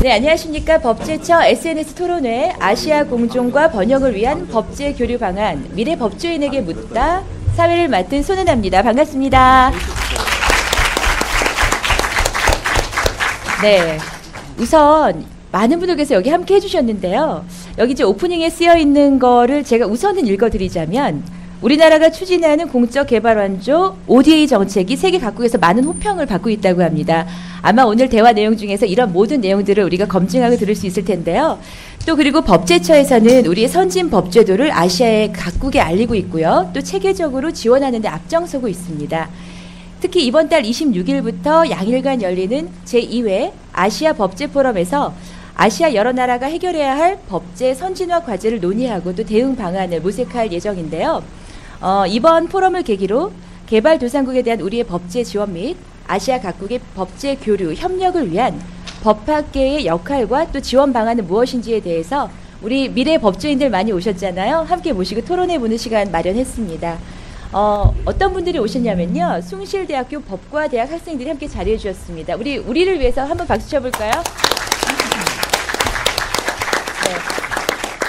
네, 안녕하십니까. 법제처 SNS 토론회 아시아 공존과 번영을 위한 법제 교류 방안 미래 법조인에게 묻다 사회를 맡은 손은아입니다. 반갑습니다. 네, 우선 많은 분들께서 여기 함께 해주셨는데요. 여기 이제 오프닝에 쓰여 있는 거를 제가 우선은 읽어드리자면 우리나라가 추진하는 공적 개발 완조 ODA 정책이 세계 각국에서 많은 호평을 받고 있다고 합니다. 아마 오늘 대화 내용 중에서 이런 모든 내용들을 우리가 검증하고 들을 수 있을 텐데요. 또 그리고 법제처에서는 우리의 선진 법제도를 아시아의 각국에 알리고 있고요. 또 체계적으로 지원하는 데 앞장서고 있습니다. 특히 이번 달 26일부터 양일간 열리는 제2회 아시아 법제 포럼에서 아시아 여러 나라가 해결해야 할 법제 선진화 과제를 논의하고 또 대응 방안을 모색할 예정인데요. 이번 포럼을 계기로 개발도상국에 대한 우리의 법제 지원 및 아시아 각국의 법제 교류, 협력을 위한 법학계의 역할과 또 지원 방안은 무엇인지에 대해서 우리 미래 법조인들 많이 오셨잖아요. 함께 모시고 토론해보는 시간 마련했습니다. 어떤 분들이 오셨냐면요. 숭실대학교 법과대학 학생들이 함께 자리해 주셨습니다. 우리를 위해서 한번 박수 쳐볼까요?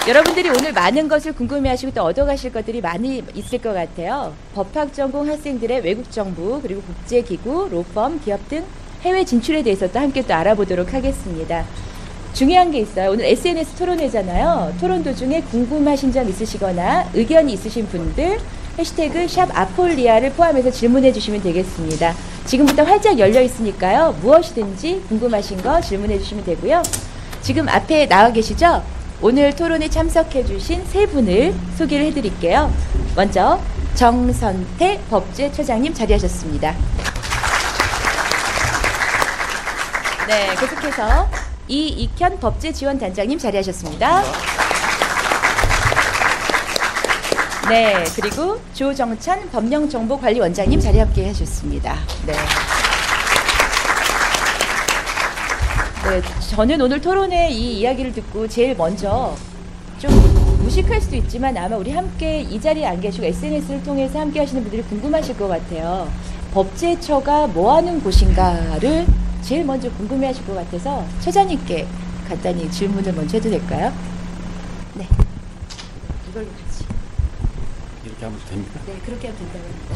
여러분들이 오늘 많은 것을 궁금해하시고 또 얻어가실 것들이 많이 있을 것 같아요. 법학 전공 학생들의 외국 정부 그리고 국제기구, 로펌, 기업 등 해외 진출에 대해서 또 함께 또 알아보도록 하겠습니다. 중요한 게 있어요. 오늘 SNS 토론회잖아요. 토론 도중에 궁금하신 점 있으시거나 의견이 있으신 분들 해시태그 샵 아폴리아를 포함해서 질문해 주시면 되겠습니다. 지금부터 활짝 열려 있으니까요. 무엇이든지 궁금하신 거 질문해 주시면 되고요. 지금 앞에 나와 계시죠? 오늘 토론에 참석해 주신 세 분을 소개를 해드릴게요. 먼저 정선태 법제처장님 자리하셨습니다. 네, 계속해서 이익현 법제지원단장님 자리하셨습니다. 네, 그리고 조정찬 법령정보관리원장님 자리 함께 하셨습니다. 네. 네, 저는 오늘 토론회 이 이야기를 듣고 제일 먼저 좀 무식할 수도 있지만 아마 우리 함께 이 자리에 안 계시고 SNS를 통해서 함께 하시는 분들이 궁금하실 것 같아요. 법제처가 뭐 하는 곳인가를 제일 먼저 궁금해 하실 것 같아서 처장님께 간단히 질문을 먼저 해도 될까요? 네. 이걸로 같이. 이렇게 하면 됩니까? 네, 그렇게 하면 된다고 합니다.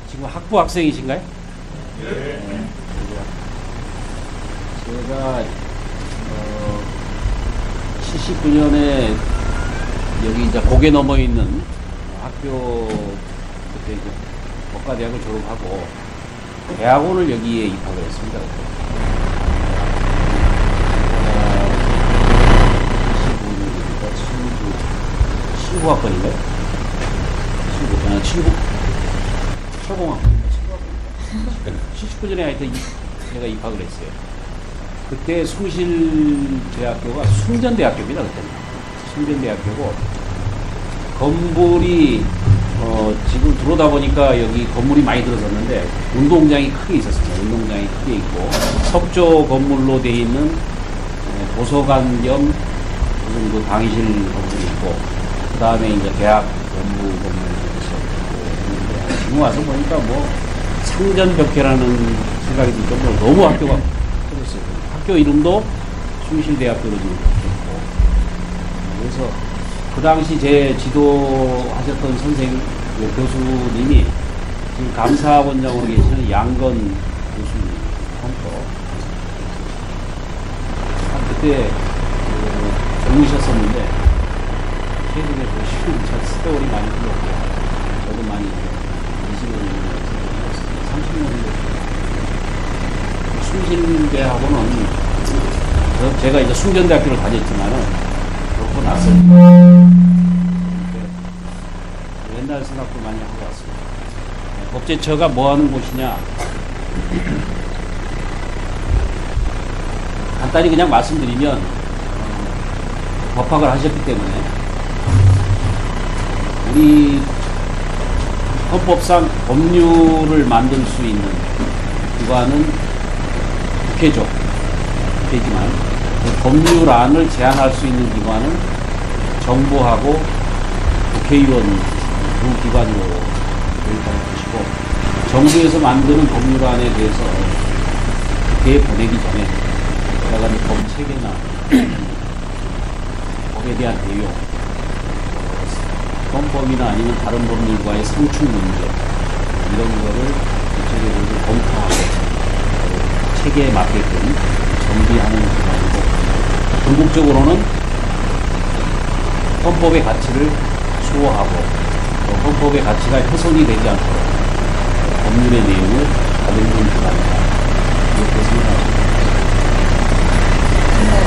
지금 학부 학생이신가요? 네. 제가 79년에 여기 이제 고개 넘어 있는 학교 그때 이제 법과대학을 졸업하고 대학원을 여기에 입학을 했습니다. 79학번인가요? 79 초공학번인가요? 79년에 하여튼 제가 입학을 했어요. 그때 숭실대학교가 숭전대학교입니다. 그때는 숭전대학교고 건물이 지금 들어오다 보니까 여기 건물이 많이 들어섰는데 운동장이 크게 있었습니다. 운동장이 크게 있고 석조 건물로 되어 있는 도서관 겸 그 강의실 건물이 있고 그 다음에 이제 대학 본부 건물이 있었고 지금 와서 보니까 뭐 상전벽해라는 생각이 들 정도로 너무 학교가 커졌어요. 학교 이름도 숭실대학교로 지금 바뀌었고 그래서 그 당시 제 지도하셨던 선생님 교수님이 지금 감사원장으로 계시는 양건 교수님 그때 젊으셨었는데 최근에 보시면 저 세월이 많이 흘렀고 저도 많이 20년 30년 숭실대하고는 제가 이제 숭전대학교를 다녔지만은 그렇고 나서 옛날 생각도 많이 하고 왔습니다. 법제처가 뭐 하는 곳이냐 간단히 그냥 말씀드리면 법학을 하셨기 때문에 우리 헌법상 법률을 만들 수 있는 기관은 국회지만 그 법률안을 제안할 수 있는 기관은 정부하고 국회의원 두 기관으로 교육하는 것이고 정부에서 만드는 법률안에 대해서 국회에 보내기 전에 여러 가지 법 체계나 법에 대한 대용, 헌법이나 아니면 다른 법률과의 상충 문제 이런 거를 구체적으로 검토하고 체계에 맞게끔 정비하는 기관이고, 궁극적으로는 헌법의 가치를 수호하고 또 헌법의 가치가 훼손이 되지 않도록 법률의 내용을 다듬는 기관이다, 이렇게 생각합니다.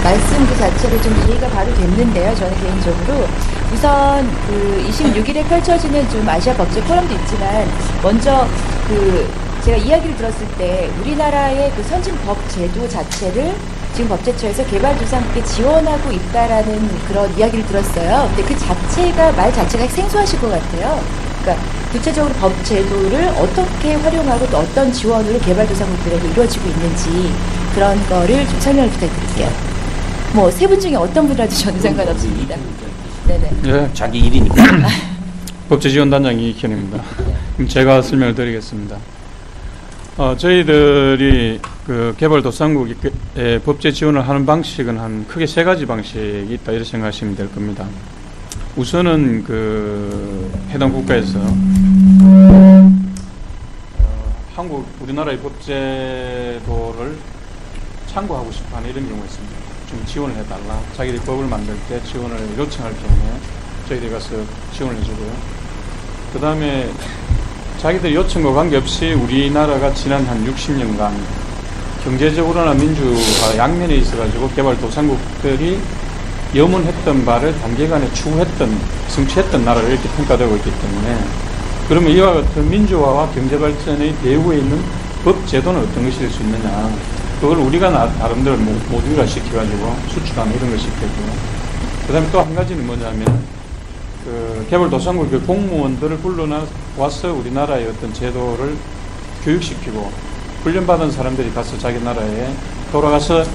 말씀 그 자체로 좀 이해가 바로 됐는데요. 저는 개인적으로 우선 그 26일에 펼쳐지는 좀 아시아 법제 포럼도 있지만, 먼저 그 제가 이야기를 들었을 때 우리나라의 그 선진법 제도 자체를 지금 법제처에서 개발도상국에 지원하고 있다라는 그런 이야기를 들었어요. 근데 그 자체가, 말 자체가 생소하실 것 같아요. 그러니까 구체적으로 법 제도를 어떻게 활용하고 또 어떤 지원으로 개발도상국들에게 이루어지고 있는지 그런 거를 좀 설명을 부탁드릴게요. 뭐 세 분 중에 어떤 분이라도 저는 상관없습니다. 네네. 예, 자기 일이니까. 법제지원단장 이익현입니다. 그럼 제가 설명을 드리겠습니다. 저희들이 그 개발도상국에 법제 지원을 하는 방식은 한 크게 세 가지 방식이 있다, 이렇게 생각하시면 될 겁니다. 우선은 그 해당 국가에서 우리나라의 법제도를 참고하고 싶어하는 이런 경우가 있습니다. 좀 지원을 해달라. 자기들이 법을 만들 때 지원을 요청할 경우에 저희들이 가서 지원을 해주고요. 그 다음에 자기들 요청과 관계없이 우리나라가 지난 한 60년간 경제적으로나 민주화 양면에 있어가지고 개발도상국들이 염원했던 바를 단기간에 추구했던, 성취했던 나라를 이렇게 평가되고 있기 때문에, 그러면 이와 같은 민주화와 경제발전의 배후에 있는 법제도는 어떤 것이 될 수 있느냐, 그걸 우리가 나름대로 모듈화 시켜가지고 수출하는 이런 걸 시켰고요. 그 다음에 또 한 가지는 뭐냐면, 그 개발도상국 그 공무원들을 불러와서 우리나라의 어떤 제도를 교육시키고, 훈련받은 사람들이 가서 자기 나라에 돌아가서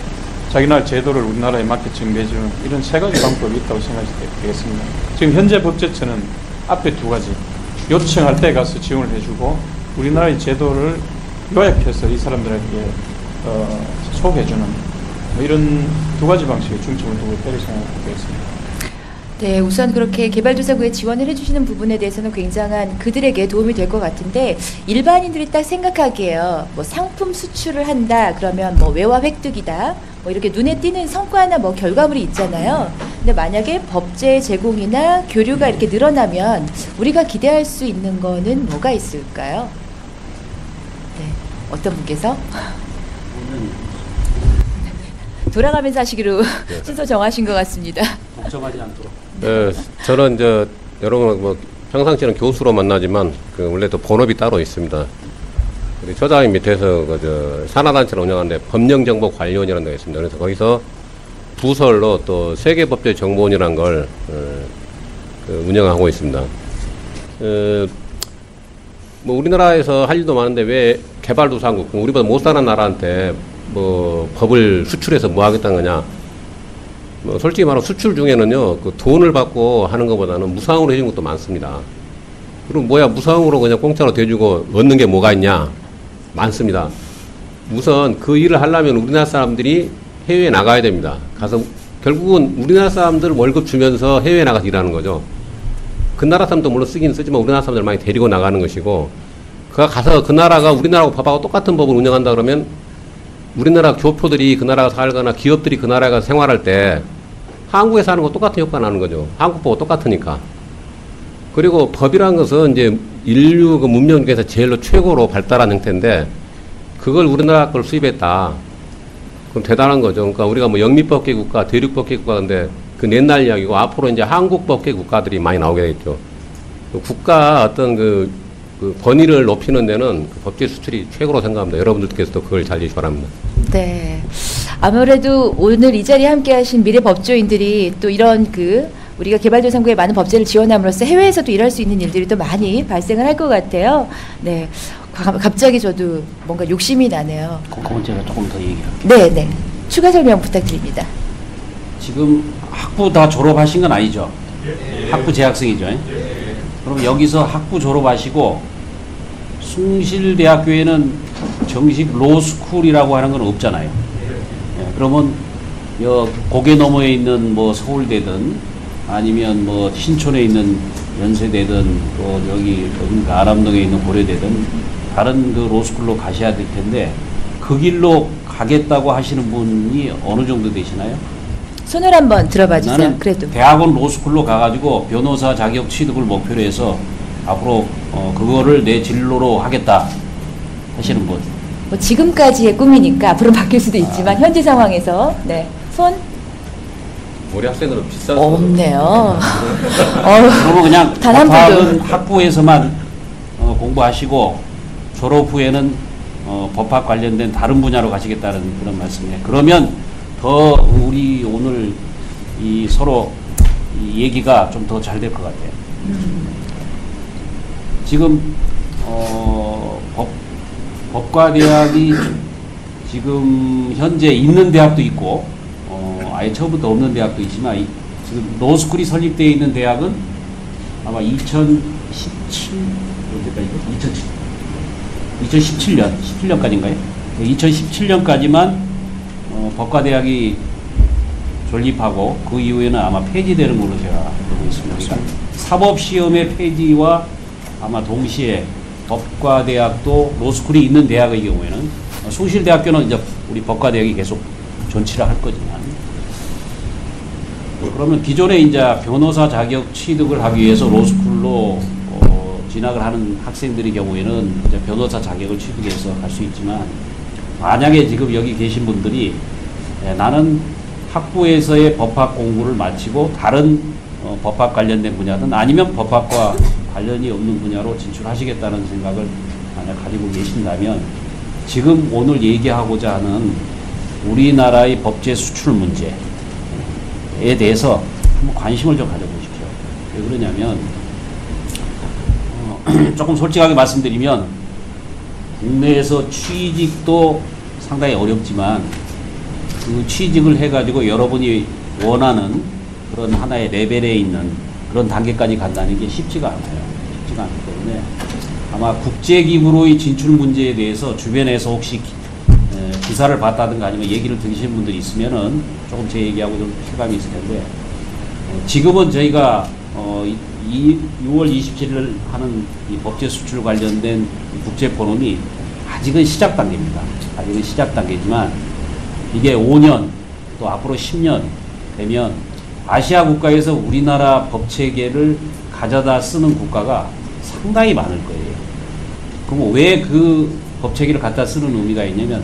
자기 나라 제도를 우리나라에 맞게 정비해주는 이런 세 가지 방법이 있다고 생각이 되겠습니다. 지금 현재 법제처는 앞에 두 가지, 요청할 때 가서 지원을 해주고 우리나라의 제도를 요약해서 이 사람들에게 소개해주는 뭐 이런 두 가지 방식에 중점을 두고 있다고 생각하겠습니다. 네, 우선 그렇게 개발도상국에 지원을 해주시는 부분에 대해서는 굉장한 그들에게 도움이 될 것 같은데, 일반인들이 딱 생각하기에요. 뭐 상품 수출을 한다 그러면 뭐 외화 획득이다, 뭐 이렇게 눈에 띄는 성과나 뭐 결과물이 있잖아요. 근데 만약에 법제 제공이나 교류가 이렇게 늘어나면 우리가 기대할 수 있는 거는 뭐가 있을까요? 네, 어떤 분께서? 돌아가면서 하시기로 순서 정하신 것 같습니다. 복잡하지 않도록. 네, 저는 여러분 뭐 평상시에는 교수로 만나지만 그 원래 또 본업이 따로 있습니다. 우리 처장님 밑에서 산하단체를 운영하는데 법령정보관리원이라는 데가 있습니다. 그래서 거기서 부설로 또 세계법제정보원이라는 걸 운영하고 있습니다. 뭐 우리나라에서 할 일도 많은데 왜 개발도상국, 우리보다 못 사는 나라한테 뭐 법을 수출해서 뭐 하겠다는 거냐. 뭐 솔직히 말하면 수출 중에는요, 그 돈을 받고 하는 것보다는 무상으로 해준 것도 많습니다. 그럼 뭐야, 무상으로 그냥 공짜로 대주고 얻는 게 뭐가 있냐? 많습니다. 우선 그 일을 하려면 우리나라 사람들이 해외에 나가야 됩니다. 가서 결국은 우리나라 사람들 월급 주면서 해외에 나가서 일하는 거죠. 그 나라 사람도 물론 쓰긴 쓰지만 우리나라 사람들 많이 데리고 나가는 것이고, 그가 가서 그 나라가 우리나라하고 법하고 똑같은 법을 운영한다 그러면 우리나라 교포들이 그 나라가 살거나 기업들이 그 나라에 가서 생활할 때 한국에 사는 거 똑같은 효과 나는 거죠. 한국법과 똑같으니까. 그리고 법이라는 것은 이제 인류 그 문명 중에서 제일로 최고로 발달한 형태인데, 그걸 우리나라 걸 수입했다. 그럼 대단한 거죠. 그러니까 우리가 뭐 영미법계 국가, 대륙법계 국가인데 그 옛날 이야기고, 앞으로 이제 한국법계 국가들이 많이 나오게 되겠죠. 국가 어떤 그 권위를 높이는 데는 그 법제 수출이 최고로 생각합니다. 여러분들께서도 그걸 잘 이해시 바랍니다. 네. 아무래도 오늘 이 자리에 함께 하신 미래 법조인들이 또 이런 우리가 개발도상국에 많은 법제를 지원함으로써 해외에서도 일할 수 있는 일들이 또 많이 발생을 할 것 같아요. 네. 갑자기 저도 뭔가 욕심이 나네요. 그건 제가 조금 더 얘기할게요. 네. 추가 설명 부탁드립니다. 지금 학부 다 졸업하신 건 아니죠? 학부 재학생이죠? 그럼 여기서 학부 졸업하시고 숭실대학교에는 정식 로스쿨이라고 하는 건 없잖아요. 그러면 고개 너머에 있는 뭐 서울대든 아니면 뭐 신촌에 있는 연세대든 또 여기 아람동에 있는 고려대든 다른 그 로스쿨로 가셔야 될 텐데 그 길로 가겠다고 하시는 분이 어느 정도 되시나요? 손을 한번 들어봐 주세요. 나는 그래도. 대학원 로스쿨로 가가지고 변호사 자격 취득을 목표로 해서 앞으로 그거를 내 진로로 하겠다 하시는 분. 뭐 지금까지의 꿈이니까 앞으로 바뀔 수도 있지만 현재 상황에서 네. 손 우리 학생들은 비싼 없네요. 그러면 그냥 단한 법학은 분도. 학부에서만 공부하시고 졸업 후에는 법학 관련된 다른 분야로 가시겠다는 그런 말씀이에요. 그러면 더 우리 오늘 이 서로 이 얘기가 좀 더 잘 될 것 같아요. 지금 법과대학이 지금 현재 있는 대학도 있고 아예 처음부터 없는 대학도 있지만 지금 로스쿨이 설립되어 있는 대학은 아마 2017년까지인가요? 2017년까지만 법과대학이 존립하고 그 이후에는 아마 폐지되는 걸로 제가 알고 있습니다. 그러니까 사법시험의 폐지와 아마 동시에 법과대학도 로스쿨이 있는 대학의 경우에는 숭실대학교는 이제 우리 법과대학이 계속 존치를 할 거지만 그러면 기존에 이제 변호사 자격 취득을 하기 위해서 로스쿨로 진학을 하는 학생들의 경우에는 이제 변호사 자격을 취득해서 갈 수 있지만 만약에 지금 여기 계신 분들이 나는 학부에서의 법학 공부를 마치고 다른 법학 관련된 분야든 아니면 법학과 관련이 없는 분야로 진출하시겠다는 생각을 만약 가지고 계신다면 지금 오늘 얘기하고자 하는 우리나라의 법제 수출 문제에 대해서 한번 관심을 좀 가져보십시오. 왜 그러냐면 조금 솔직하게 말씀드리면 국내에서 취직도 상당히 어렵지만 그 취직을 해가지고 여러분이 원하는 그런 하나의 레벨에 있는 그런 단계까지 간다는 게 쉽지가 않아요. 쉽지가 않기 때문에 아마 국제기구로의 진출 문제에 대해서 주변에서 혹시 기사를 봤다든가 아니면 얘기를 들으시는 분들이 있으면은 조금 제 얘기하고 좀 실감이 있을 텐데 지금은 저희가 6월 27일 하는 이 법제 수출 관련된 국제 포럼이 아직은 시작 단계입니다. 아직은 시작 단계지만 이게 5년 또 앞으로 10년 되면 아시아 국가에서 우리나라 법 체계를 가져다 쓰는 국가가 상당히 많을 거예요. 그럼 왜 그 법 체계를 갖다 쓰는 의미가 있냐면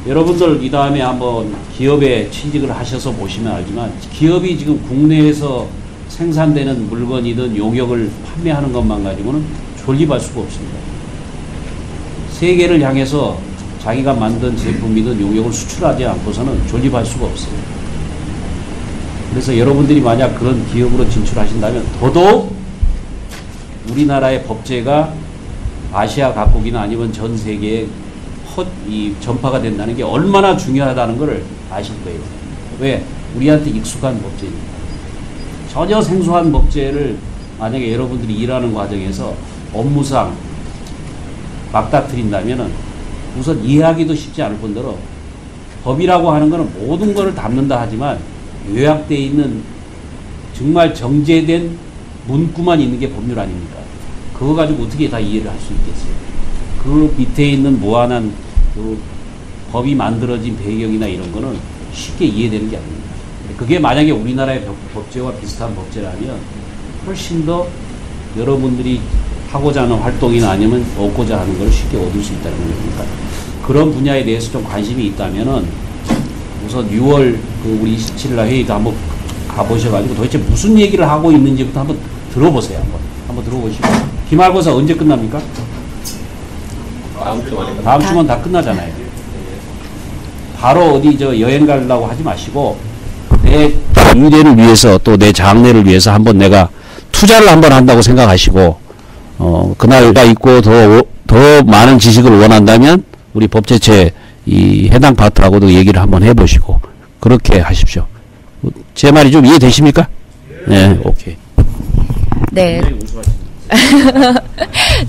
여러분들 이 다음에 한번 기업에 취직을 하셔서 보시면 알지만 기업이 지금 국내에서 생산되는 물건이든 용역을 판매하는 것만 가지고는 존립할 수가 없습니다. 세계를 향해서 자기가 만든 제품이든 용역을 수출하지 않고서는 존립할 수가 없어요. 그래서 여러분들이 만약 그런 기업으로 진출하신다면 더더욱 우리나라의 법제가 아시아 각국이나 아니면 전 세계에 이 전파가 된다는 게 얼마나 중요하다는 것을 아실 거예요. 왜? 우리한테 익숙한 법제니까. 전혀 생소한 법제를 만약에 여러분들이 일하는 과정에서 업무상 막다트린다면은 우선 이해하기도 쉽지 않을 뿐더러 법이라고 하는 것은 모든 것을 담는다 하지만 요약되어 있는 정말 정제된 문구만 있는 게 법률 아닙니까? 그거 가지고 어떻게 다 이해를 할 수 있겠어요? 그 밑에 있는 무한한 그 법이 만들어진 배경이나 이런 거는 쉽게 이해되는 게 아닙니다. 그게 만약에 우리나라의 법제와 비슷한 법제라면 훨씬 더 여러분들이 하고자 하는 활동이나 아니면 얻고자 하는 걸 쉽게 얻을 수 있다는 겁니다. 그런 분야에 대해서 좀 관심이 있다면은 우선 6월 그 우리 27일 회의도 한번 가보셔가지고 도대체 무슨 얘기를 하고 있는지부터 한번 들어보세요. 한번 들어보시고. 기말고사 언제 끝납니까? 다음 주면 다 끝나잖아요. 바로 어디 여행 가려고 하지 마시고 내 미래를 위해서 또 내 장래를 위해서 한번 내가 투자를 한번 한다고 생각하시고 그날가 있고 더 많은 지식을 원한다면 우리 법제처 이 해당 파트하고도 얘기를 한번 해보시고 그렇게 하십시오. 제 말이 좀 이해되십니까? 네, 오케이. 네.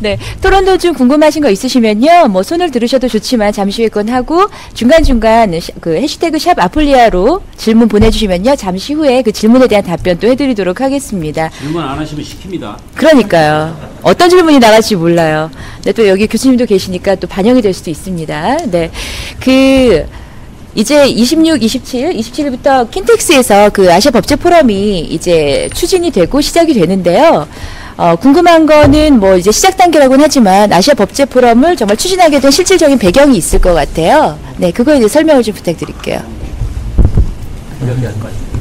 네, 토론도 좀 궁금하신 거 있으시면요, 뭐 손을 들으셔도 좋지만 잠시 후에 건 하고 중간중간 그 해시태그 샵 아폴리아로 질문 보내주시면요, 잠시 후에 그 질문에 대한 답변 또 해드리도록 하겠습니다. 질문 안 하시면 시킵니다. 그러니까요. 어떤 질문이 나갈지 몰라요. 네, 또 여기 교수님도 계시니까 또 반영이 될 수도 있습니다. 네, 이제 26, 27일부터 킨텍스에서 그 아시아 법제 포럼이 이제 추진이 되고 시작이 되는데요. 궁금한 거는 뭐 이제 시작 단계라고는 하지만 아시아 법제 포럼을 정말 추진하게 된 실질적인 배경이 있을 것 같아요. 네, 그거에 대해 설명을 좀 부탁드릴게요.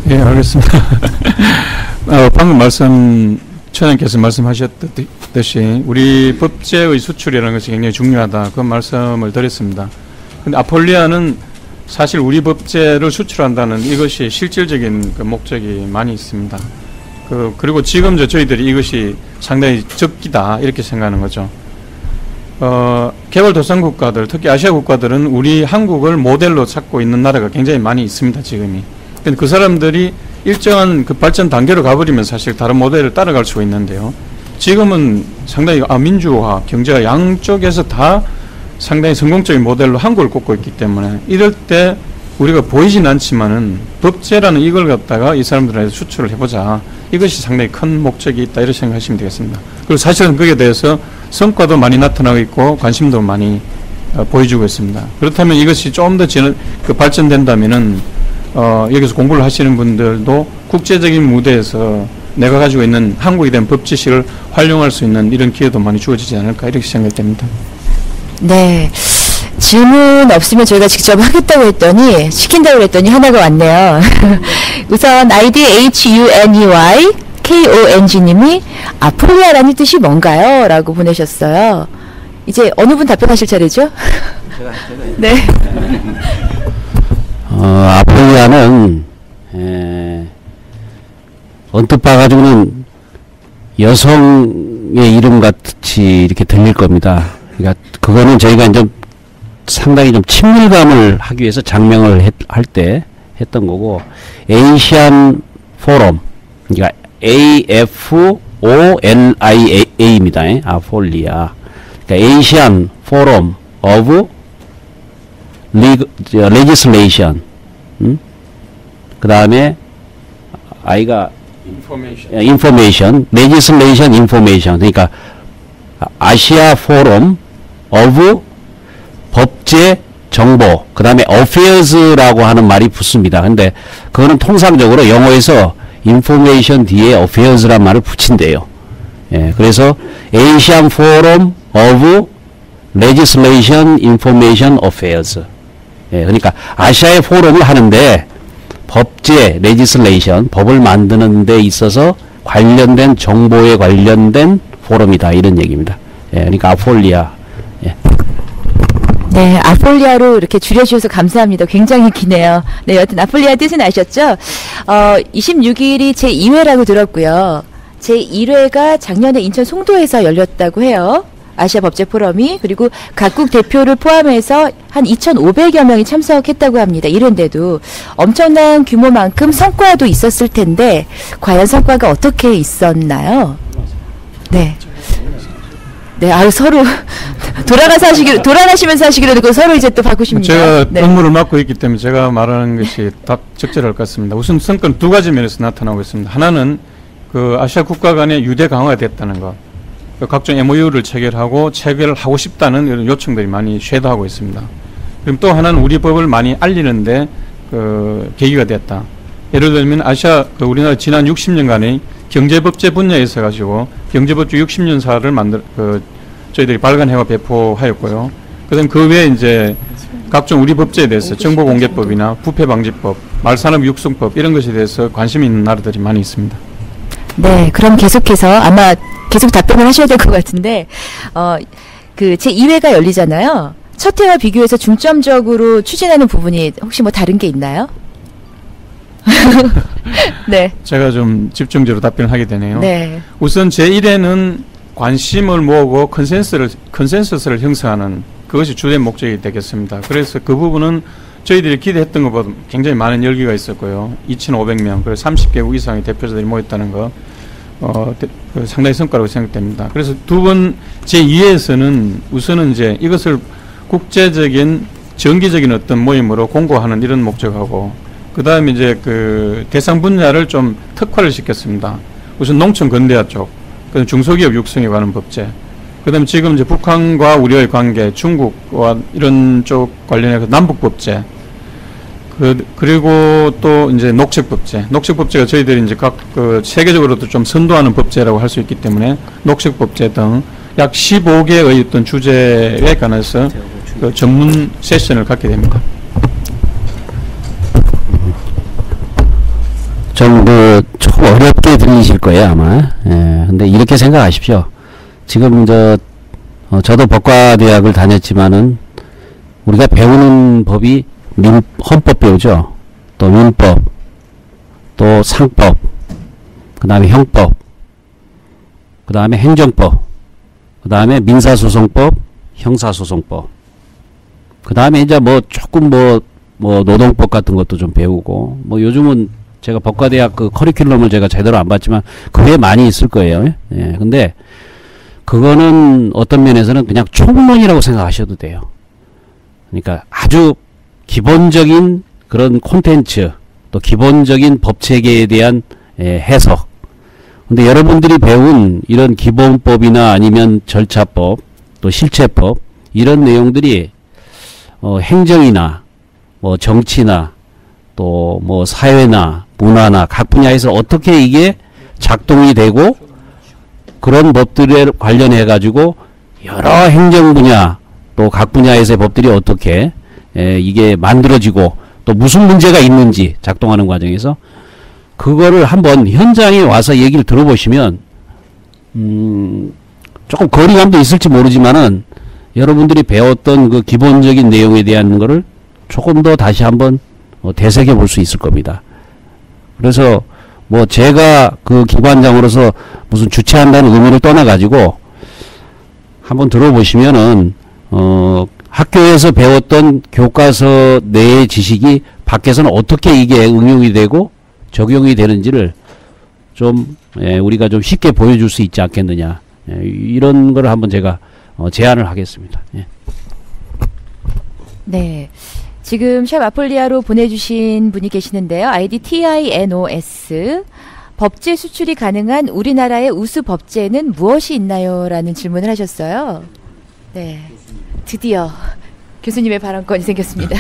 예, 알겠습니다. 방금 처장께서 말씀하셨듯이 우리 법제의 수출이라는 것이 굉장히 중요하다. 그 말씀을 드렸습니다. 근데 아폴리아는 사실 우리 법제를 수출한다는 이것이 실질적인 그 목적이 많이 있습니다. 그리고 지금 저희들이 이것이 상당히 적기다 이렇게 생각하는 거죠. 개발도상국가들, 특히 아시아 국가들은 우리 한국을 모델로 찾고 있는 나라가 굉장히 많이 있습니다, 지금이. 근데 그 사람들이 일정한 그 발전 단계로 가버리면 사실 다른 모델을 따라갈 수 있는데요. 지금은 상당히 민주화, 경제가 양쪽에서 다 상당히 성공적인 모델로 한국을 꼽고 있기 때문에 이럴 때 우리가 보이진 않지만은 법제라는 이걸 갖다가 이 사람들한테 수출을 해보자. 이것이 상당히 큰 목적이 있다 이렇게 생각하시면 되겠습니다. 그리고 사실은 거기에 대해서 성과도 많이 나타나고 있고 관심도 많이 보여주고 있습니다. 그렇다면 이것이 좀 더 발전된다면은 여기서 공부를 하시는 분들도 국제적인 무대에서 내가 가지고 있는 한국에 대한 법 지식을 활용할 수 있는 이런 기회도 많이 주어지지 않을까 이렇게 생각됩니다. 네. 질문 없으면 저희가 직접 하겠다고 시킨다고 했더니 하나가 왔네요. 우선 아이디 HUNEY KONG님이 아폴리아라는 뜻이 뭔가요? 라고 보내셨어요. 이제 어느 분 답변하실 차례죠? 제가 네. 아폴리아는 언뜻 봐가지고는 여성의 이름 같이 이렇게 들릴 겁니다. 그러니까 그거는 저희가 이제 상당히 좀 친밀감을 하기 위해서 장명을 할 때 했던 거고, 에이시안 포럼, 그러니까 AFOLIA입니다. 아폴리아. 그러니까 에이시안 포럼 오브 레지슬레이션. 그 다음에 아이가 인포메이션, 레지슬레이션 인포메이션. 그러니까 아시아 포럼 오브 법제 정보, 그 다음에 affairs라고 하는 말이 붙습니다. 근데 그거는 통상적으로 영어에서 information 뒤에 affairs란 말을 붙인대요. 예, 그래서 Asian Forum of Legislation Information Affairs. 예, 그러니까 아시아의 포럼을 하는데 법제, legislation, 법을 만드는 데 있어서 관련된 정보에 관련된 포럼이다. 이런 얘기입니다. 예, 그러니까 아폴리아. 예. 네, 아폴리아로 이렇게 줄여주셔서 감사합니다. 굉장히 기네요. 네, 여튼 아폴리아 뜻은 아셨죠? 26일이 제2회라고 들었고요. 제1회가 작년에 인천 송도에서 열렸다고 해요. 아시아 법제 포럼이. 그리고 각국 대표를 포함해서 한 2,500여 명이 참석했다고 합니다. 이런데도 엄청난 규모만큼 성과도 있었을 텐데 과연 성과가 어떻게 있었나요? 네. 네, 서로 돌아가시면서 하시기로 듣고 서로 이제 또 바꾸십니다. 제가 네. 업무를 맡고 있기 때문에 제가 말하는 것이 딱 적절할 것 같습니다. 우선 성과는 두 가지 면에서 나타나고 있습니다. 하나는 그 아시아 국가 간의 유대 강화가 됐다는 것. 각종 MOU를 체결하고 체결하고 싶다는 이런 요청들이 많이 쇄도하고 있습니다. 그럼 또 하나는 우리 법을 많이 알리는데 계기가 됐다. 예를 들면 우리나라 지난 60년간의 경제법제 분야에서 가지고 경제법제 60년사를 저희들이 발간해와 배포하였고요. 그다음 그 외에 이제 각종 우리 법제에 대해서 정보공개법이나 부패방지법, 말산업육성법 이런 것에 대해서 관심이 있는 나라들이 많이 있습니다. 네, 그럼 계속해서 아마 계속 답변을 하셔야 될 것 같은데, 그 제2회가 열리잖아요. 첫 회와 비교해서 중점적으로 추진하는 부분이 혹시 뭐 다른 게 있나요? 네. 제가 좀 집중적으로 답변을 하게 되네요. 네. 우선 제1회는 관심을 모으고 컨센서스를 형성하는 그것이 주된 목적이 되겠습니다. 그래서 그 부분은 저희들이 기대했던 것보다 굉장히 많은 열기가 있었고요. 2,500명, 그리고 30개국 이상의 대표자들이 모였다는 것. 상당히 성과라고 생각됩니다. 그래서 두 번 제2에서는 우선은 이제 이것을 국제적인 정기적인 어떤 모임으로 공고하는 이런 목적하고, 그 다음에 이제 그 대상 분야를 좀 특화를 시켰습니다. 우선 농촌 근대화 쪽, 그다음 중소기업 육성에 관한 법제, 그 다음에 지금 이제 북한과 우리의 관계, 중국과 이런 쪽 관련해서 남북 법제, 그리고 또 이제 녹색 법제가 저희들이 이제 각 세계적으로도 좀 선도하는 법제라고 할 수 있기 때문에 녹색 법제 등 약 15개의 어떤 주제에 관해서 그 전문 세션을 갖게 됩니다. 좀 조금 어렵게 들리실 거예요, 아마. 예, 근데 이렇게 생각하십시오. 지금 저도 법과대학을 다녔지만은 우리가 배우는 법이 헌법 배우죠. 또 민법, 또 상법, 그 다음에 형법, 그 다음에 행정법, 그 다음에 민사소송법, 형사소송법, 그 다음에 이제 조금 노동법 같은 것도 좀 배우고, 요즘은 제가 법과대학 그 커리큘럼을 제가 제대로 안 봤지만 그 외에 많이 있을 거예요. 예, 근데 그거는 어떤 면에서는 그냥 총론이라고 생각하셔도 돼요. 그러니까 아주 기본적인 그런 콘텐츠, 또 기본적인 법 체계에 대한 해석. 근데 여러분들이 배운 이런 기본법이나 아니면 절차법, 또 실체법, 이런 내용들이 행정이나 정치나 또 사회나 문화나 각 분야에서 어떻게 이게 작동이 되고, 그런 법들에 관련해 가지고 여러 행정 분야 또 각 분야에서의 법들이 어떻게 이게 만들어지고 또 무슨 문제가 있는지 작동하는 과정에서 그거를 한번 현장에 와서 얘기를 들어보시면 조금 거리감도 있을지 모르지만은 여러분들이 배웠던 그 기본적인 내용에 대한 거를 조금 더 다시 한번 되새겨 볼 수 있을 겁니다. 그래서 제가 그 기관장으로서 무슨 주최한다는 의미를 떠나가지고 한번 들어보시면은 학교에서 배웠던 교과서 내의 지식이 밖에서는 어떻게 이게 응용이 되고 적용이 되는지를 좀 우리가 좀 쉽게 보여줄 수 있지 않겠느냐, 이런 걸 한번 제가 제안을 하겠습니다. 네. 지금 샵 아폴리아로 보내주신 분이 계시는데요. 아이디 TINOS. 법제 수출이 가능한 우리나라의 우수 법제는 무엇이 있나요? 라는 질문을 하셨어요. 네. 드디어 교수님의 발언권이 생겼습니다.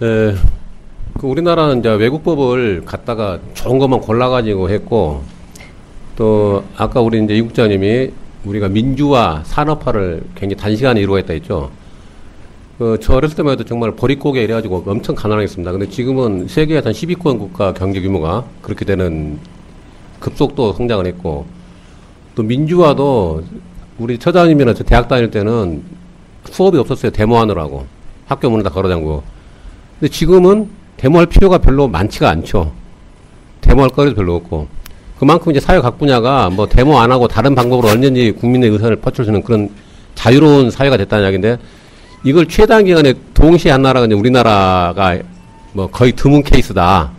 네. 우리나라는 이제 외국법을 갖다가 좋은 것만 골라가지고 했고, 또 아까 우리 이제 이 국장님이 우리가 민주화, 산업화를 굉장히 단시간에 이루어했다 했죠. 저 어렸을 때만 해도 정말 보릿고개 이래가지고 엄청 가난했습니다. 근데 지금은 세계의 한 10위권 국가 경제 규모가 그렇게 되는 급속도 성장을 했고, 또 민주화도 우리 처장님이나 저 대학 다닐 때는 수업이 없었어요. 데모하느라고. 학교 문을 다 걸어잠그고. 근데 지금은 데모할 필요가 별로 많지가 않죠. 데모할 거리도 별로 없고. 그만큼 이제 사회 각 분야가 데모 안 하고 다른 방법으로 얼마든지 국민의 의사를 퍼출 수 있는 그런 자유로운 사회가 됐다는 이야기인데, 이걸 최단 기간에 동시에 한 나라가 이제 우리나라가 거의 드문 케이스다.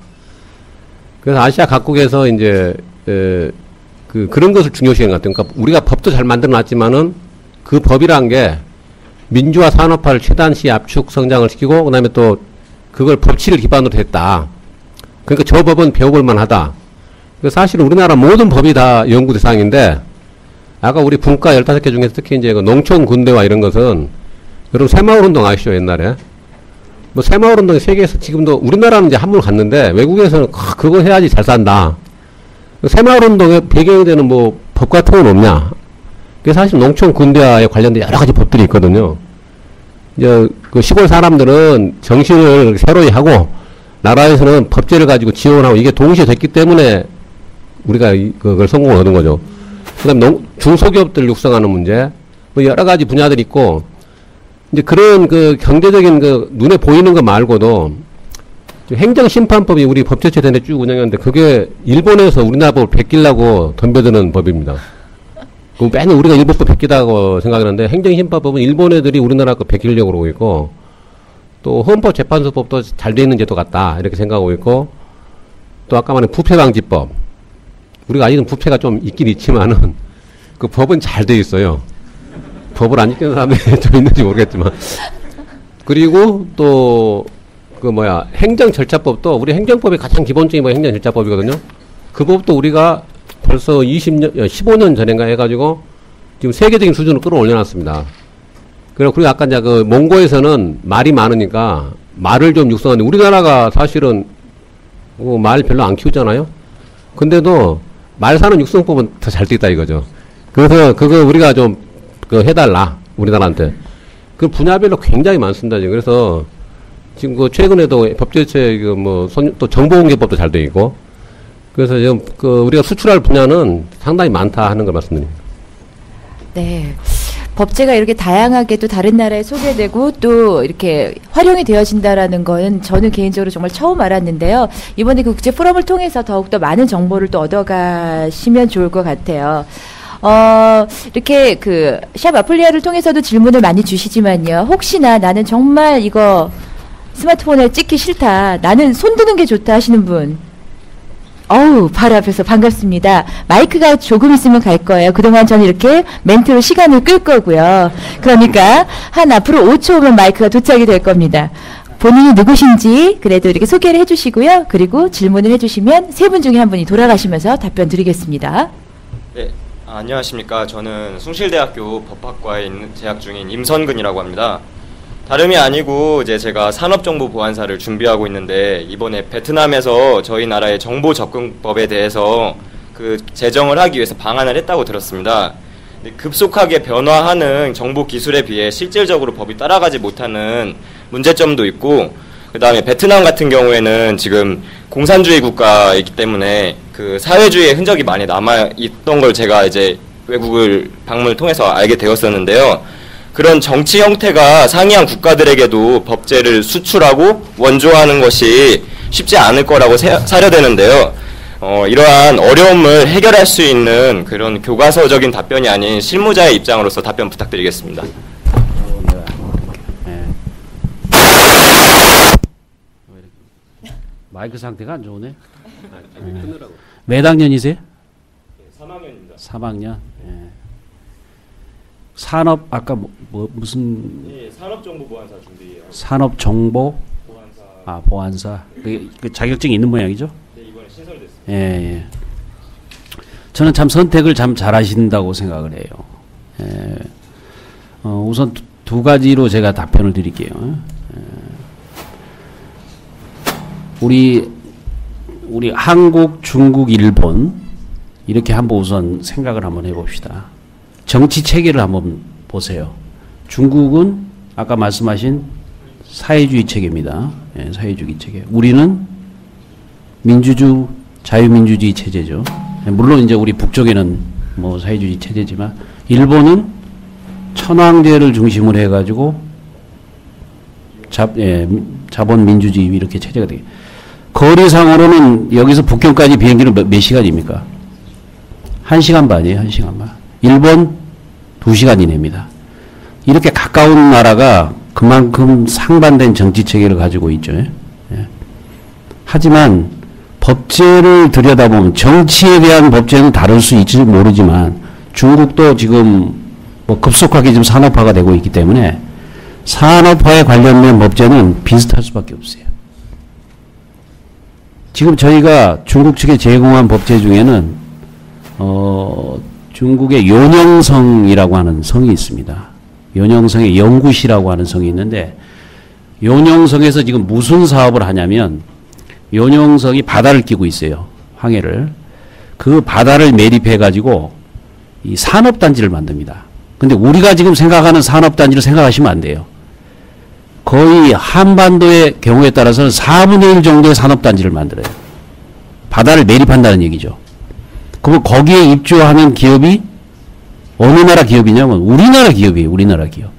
그래서 아시아 각국에서 이제 그런 것을 중요시하는 것 같아요. 그러니까 우리가 법도 잘 만들어 놨지만은 그 법이란 게 민주화 산업화를 최단시 압축 성장을 시키고, 그 다음에 또 그걸 법치를 기반으로 했다. 그러니까 저 법은 배워볼 만하다. 사실 우리나라 모든 법이 다 연구 대상인데, 아까 우리 분과 15개 중에서 특히 이제 그 농촌 군대화 이런 것은, 여러분 새마을 운동 아시죠? 옛날에 새마을 운동이 세계에서 지금도, 우리나라는 이제 한물 갔는데 외국에서는 그거 해야지 잘 산다. 새마을 운동의 배경이 되는 법 같은 건 없냐? 그게 사실 농촌 군대화에 관련된 여러 가지 법들이 있거든요. 이제 그 시골 사람들은 정신을 새로이 하고, 나라에서는 법제를 가지고 지원하고, 이게 동시에 됐기 때문에 우리가 그걸 성공을 얻은 거죠. 그 다음에 중소기업들 육성하는 문제, 여러 가지 분야들이 있고, 이제 그런 그 경제적인 눈에 보이는 거 말고도 행정심판법이 우리 법제처단에 쭉 운영했는데, 그게 일본에서 우리나라 법을 베끼려고 덤벼드는 법입니다. 맨날 우리가 일본 법 베끼다고 생각하는데, 행정심판법은 일본 애들이 우리나라 거 베끼려고 그러고 있고, 또 헌법재판소법도 잘 돼 있는 제도 같다 이렇게 생각하고 있고, 또 아까 말한 부패방지법, 우리가 아직은 부패가 좀 있긴 있지만은 그 법은 잘 돼 있어요. 법을 안 지키는 사람들이 좀 있는지 모르겠지만. 그리고 또 그 행정절차법도 우리 행정법이 가장 기본적인 행정절차법이거든요. 그 법도 우리가 벌써 15년 전인가 해가지고 지금 세계적인 수준으로 끌어올려놨습니다. 그리고 아까 이제 그 몽고에서는 말이 많으니까 말을 좀 육성하는데 우리나라가 사실은 말 별로 안 키우잖아요. 근데도 말 사는 육성법은 더 잘 돼 있다 이거죠. 그래서 그거 우리가 좀 해달라 우리나라한테. 그 분야별로 굉장히 많습니다 지금. 그래서 지금 최근에도 법제체 또 정보공개법도 잘 돼 있고. 그래서 지금 우리가 수출할 분야는 상당히 많다 하는 걸 말씀드립니다. 네. 법제가 이렇게 다양하게 또 다른 나라에 소개되고 또 이렇게 활용이 되어진다라는 거는 저는 개인적으로 정말 처음 알았는데요. 이번에 그 국제 포럼을 통해서 더욱더 많은 정보를 또 얻어가시면 좋을 것 같아요. 이렇게 샵 아플리아를 통해서도 질문을 많이 주시지만요. 혹시나 나는 정말 이거 스마트폰에 찍기 싫다. 나는 손 드는 게 좋다 하시는 분. 바로 앞에서 반갑습니다. 마이크가 조금 있으면 갈 거예요. 그동안 저는 이렇게 멘트로 시간을 끌 거고요. 그러니까 앞으로 5초 오면 마이크가 도착이 될 겁니다. 본인이 누구신지 그래도 이렇게 소개를 해주시고요. 그리고 질문을 해주시면 세 분 중에 한 분이 돌아가시면서 답변 드리겠습니다. 네, 안녕하십니까. 저는 숭실대학교 법학과에 재학 중인 임선근이라고 합니다. 다름이 아니고 제가 산업정보보안사를 준비하고 있는데 이번에 베트남에서 저희 나라의 정보접근법에 대해서 제정을 하기 위해서 방한을 했다고 들었습니다. 급속하게 변화하는 정보기술에 비해 실질적으로 법이 따라가지 못하는 문제점도 있고, 그 다음에 베트남 같은 경우에는 지금 공산주의 국가이기 때문에 사회주의의 흔적이 많이 남아있던 걸 제가 외국을 방문을 통해서 알게 되었었는데요. 그런 정치 형태가 상이한 국가들에게도 법제를 수출하고 원조하는 것이 쉽지 않을 거라고 사려되는데요. 이러한 어려움을 해결할 수 있는 그런 교과서적인 답변이 아닌 실무자의 입장으로서 답변 부탁드리겠습니다. 마이크 상태가 안 좋으네. 몇 학년이세요? 3학년입니다. 3학년. 산업 아까 무슨? 예, 산업정보보안사 준비해요. 산업정보 보안사. 보안사. 그 자격증이 있는 모양이죠? 네, 이번에 신설됐습니다. 예. 저는 참 선택을 참 잘하신다고 생각을 해요. 우선 두 가지로 제가 답변을 드릴게요. 우리 한국, 중국, 일본 이렇게 한번 우선 생각을 한번 해봅시다. 정치 체계를 한번 보세요. 중국은 아까 말씀하신 사회주의 체계입니다. 예, 사회주의 체계. 우리는 자유민주주의 체제죠. 예, 물론 이제 우리 북쪽에는 사회주의 체제지만 일본은 천황제를 중심으로 해가지고 자본민주주의 이렇게 체제가 되게. 거리상으로는 여기서 북경까지 비행기로 몇 시간입니까? 1시간 반이에요. 1시간 반. 일본 2시간 이내입니다. 이렇게 가까운 나라가 그만큼 상반된 정치체계를 가지고 있죠. 예? 하지만 법제를 들여다보면 정치에 대한 법제는 다를 수 있을지 모르지만 중국도 지금 급속하게 지금 산업화가 되고 있기 때문에 산업화에 관련된 법제는 비슷할 수밖에 없어요. 지금 저희가 중국 측에 제공한 법제 중에는 중국의 요녕성이라고 하는 성이 있습니다. 요녕성의 영구시라고 하는 성이 있는데 요녕성에서 지금 무슨 사업을 하냐면 요녕성이 바다를 끼고 있어요. 항해를. 그 바다를 매립해 가지고 이 산업단지를 만듭니다. 근데 우리가 지금 생각하는 산업단지를 생각하시면 안 돼요. 거의 한반도의 경우에 따라서는 4분의 1 정도의 산업단지를 만들어요. 바다를 매립한다는 얘기죠. 그럼 거기에 입주하는 기업이 어느 나라 기업이냐면 우리나라 기업이에요. 우리나라 기업.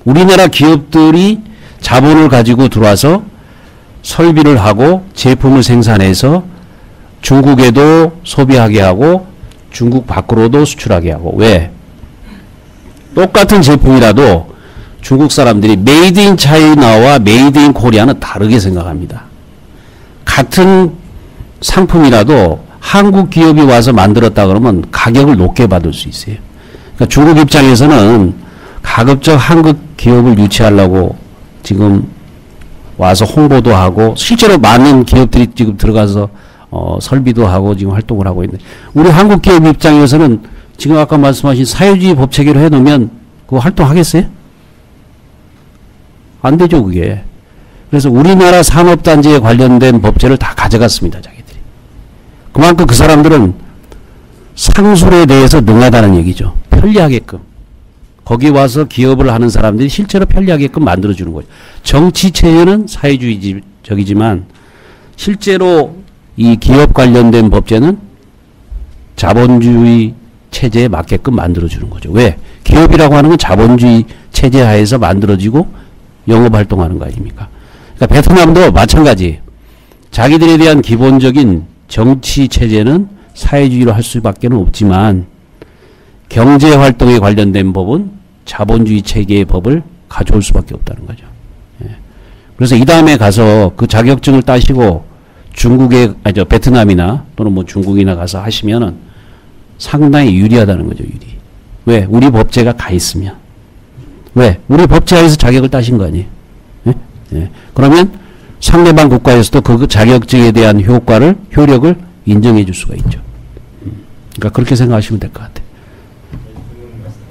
우리나라 기업들이 자본을 가지고 들어와서 설비를 하고 제품을 생산해서 중국에도 소비하게 하고 중국 밖으로도 수출하게 하고. 왜? 똑같은 제품이라도 중국 사람들이 메이드 인 차이나와 메이드 인 코리아는 다르게 생각합니다. 같은 상품이라도 한국 기업이 와서 만들었다 그러면 가격을 높게 받을 수 있어요. 그러니까 중국 입장에서는 가급적 한국 기업을 유치하려고 지금 와서 홍보도 하고 실제로 많은 기업들이 지금 들어가서 설비도 하고 지금 활동을 하고 있는데 우리 한국 기업 입장에서는 지금 아까 말씀하신 사회주의 법 체계로 해놓으면 그거 활동하겠어요? 안 되죠, 그게. 그래서 우리나라 산업단지에 관련된 법제를 다 가져갔습니다, 자기들이. 그만큼 그 사람들은 상술에 대해서 능하다는 얘기죠. 편리하게끔. 거기 와서 기업을 하는 사람들이 실제로 편리하게끔 만들어주는 거죠. 정치 체제는 사회주의적이지만 실제로 이 기업 관련된 법제는 자본주의 체제에 맞게끔 만들어주는 거죠. 왜? 기업이라고 하는 건 자본주의 체제 하에서 만들어지고 영업활동하는 거 아닙니까? 그러니까 베트남도 마찬가지. 자기들에 대한 기본적인 정치 체제는 사회주의로 할 수밖에 없지만 경제활동에 관련된 법은 자본주의 체계의 법을 가져올 수밖에 없다는 거죠. 예. 그래서 이 다음에 가서 그 자격증을 따시고 중국에, 베트남이나 또는 뭐 중국이나 가서 하시면은 상당히 유리하다는 거죠, 유리. 왜? 우리 법제가 가 있으면. 왜? 우리 법제하에서 자격을 따신 거 아니에요? 예? 예. 그러면 상대방 국가에서도 그 자격증에 대한 효력을 인정해 줄 수가 있죠. 그러니까 그렇게 생각하시면 될 것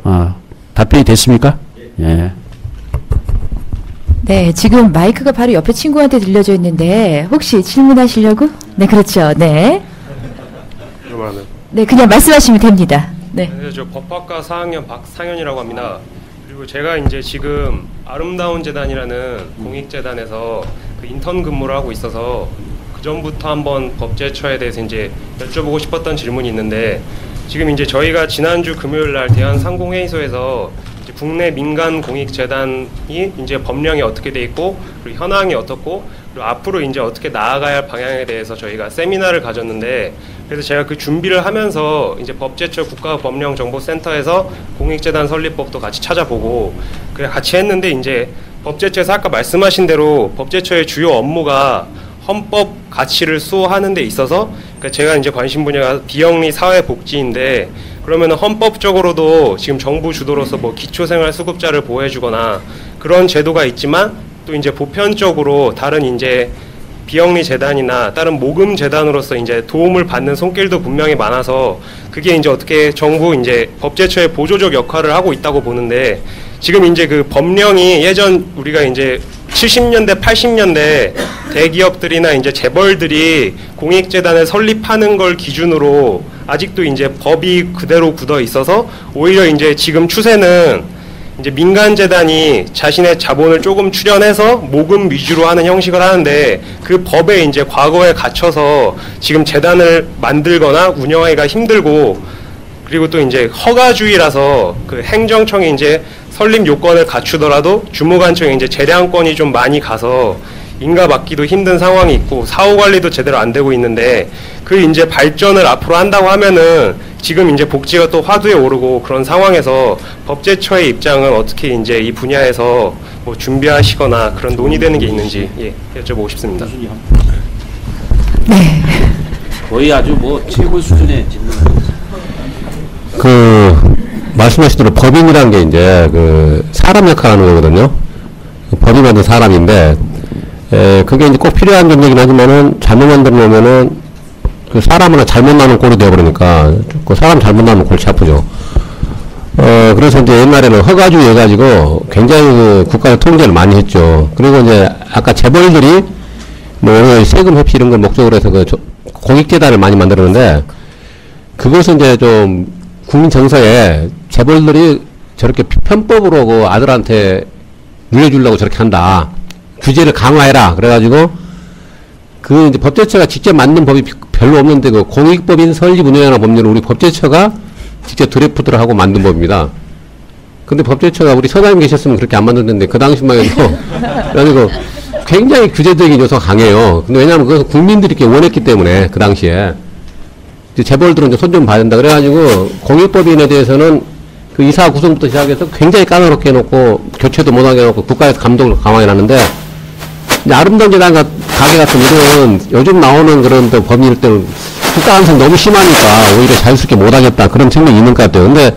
같아요. 답변이 됐습니까? 예. 네, 지금 마이크가 바로 옆에 친구한테 들려져 있는데 혹시 질문하시려고? 네, 그렇죠. 네. 네, 그냥 말씀하시면 됩니다. 네. 네, 저 법학과 4학년 박상현이라고 합니다. 그리고 제가 이제 지금 아름다운 재단이라는 공익재단에서 그 인턴 근무를 하고 있어서 그 전부터 한번 법제처에 대해서 이제 여쭤보고 싶었던 질문이 있는데 지금 이제 저희가 지난주 금요일 날 대한상공회의소에서 이제 국내 민간 공익재단이 이제 법령이 어떻게 돼 있고 그리고 현황이 어떻고 그리고 앞으로 이제 어떻게 나아가야 할 방향에 대해서 저희가 세미나를 가졌는데 그래서 제가 그 준비를 하면서 이제 법제처 국가법령정보센터에서 공익재단 설립법도 같이 찾아보고 그래 같이 했는데 이제 법제처에서 아까 말씀하신 대로 법제처의 주요 업무가 헌법 가치를 수호하는 데 있어서 그러니까 제가 이제 관심 분야가 비영리 사회복지인데 그러면 헌법적으로도 지금 정부 주도로서 뭐 기초생활수급자를 보호해주거나 그런 제도가 있지만 또 이제 보편적으로 다른 이제 비영리 재단이나 다른 모금 재단으로서 이제 도움을 받는 손길도 분명히 많아서 그게 이제 어떻게 정부 이제 법제처의 보조적 역할을 하고 있다고 보는데 지금 이제 그 법령이 예전 우리가 이제 70년대, 80년대 대기업들이나 이제 재벌들이 공익재단을 설립하는 걸 기준으로 아직도 이제 법이 그대로 굳어 있어서 오히려 이제 지금 추세는 이제 민간재단이 자신의 자본을 조금 출연해서 모금 위주로 하는 형식을 하는데 그 법에 이제 과거에 갇혀서 지금 재단을 만들거나 운영하기가 힘들고 그리고 또 이제 허가주의라서 그 행정청이 이제 설립 요건을 갖추더라도 주무관청에 이제 재량권이 좀 많이 가서 인가 받기도 힘든 상황이 있고 사후 관리도 제대로 안 되고 있는데 그 이제 발전을 앞으로 한다고 하면은 지금 이제 복지가 또 화두에 오르고 그런 상황에서 법제처의 입장은 어떻게 이제 이 분야에서 뭐 준비하시거나 그런 논의되는 게 있는지 여쭤보고 싶습니다. 네. 거의 아주 뭐 최고 수준의 질문. 말씀하신 대로 법인이라는 게 이제 사람 역할하는 거거든요. 법이 만든 사람인데, 그게 이제 꼭 필요한 존재이긴 하지만은 잘못 만들어 놓으면은 그 사람 하나 잘못 나는 꼴이 되어버리니까 그 사람 잘못 나면 골치 아프죠. 그래서 이제 옛날에는 허가주의 해가지고 굉장히 국가의 통제를 많이 했죠. 그리고 이제 아까 재벌들이 뭐 세금 회피 이런 걸 목적으로 해서 공익재단을 많이 만들었는데 그것은 이제 좀 국민 정서에 재벌들이 저렇게 편법으로 그 아들한테 물려주려고 저렇게 한다. 규제를 강화해라. 그래가지고 그 이제 법제처가 직접 만든 법이 별로 없는데 그 공익법인 설립 운영이라는 법률을 우리 법제처가 직접 드래프트를 하고 만든 법입니다. 근데 법제처가 우리 서장님 계셨으면 그렇게 안 만들었는데 그 당시만 해도 그래가지고 굉장히 규제적인 요소가 강해요. 근데 왜냐하면 그것은 국민들이 이렇게 원했기 때문에 그 당시에 재벌들은 이제 손 좀 봐야 된다. 그래가지고 공익법인에 대해서는 그 이사 구성부터 시작해서 굉장히 까다롭게 해놓고 교체도 못하게 해놓고 국가에서 감독을 강화해놨는데 이제 아름다운 재단 가게 같은 이런 요즘 나오는 그런 또 법률 때는 국가 간섭 너무 심하니까 오히려 자유스럽게 못하겠다 그런 측면이 있는 것 같아요. 근데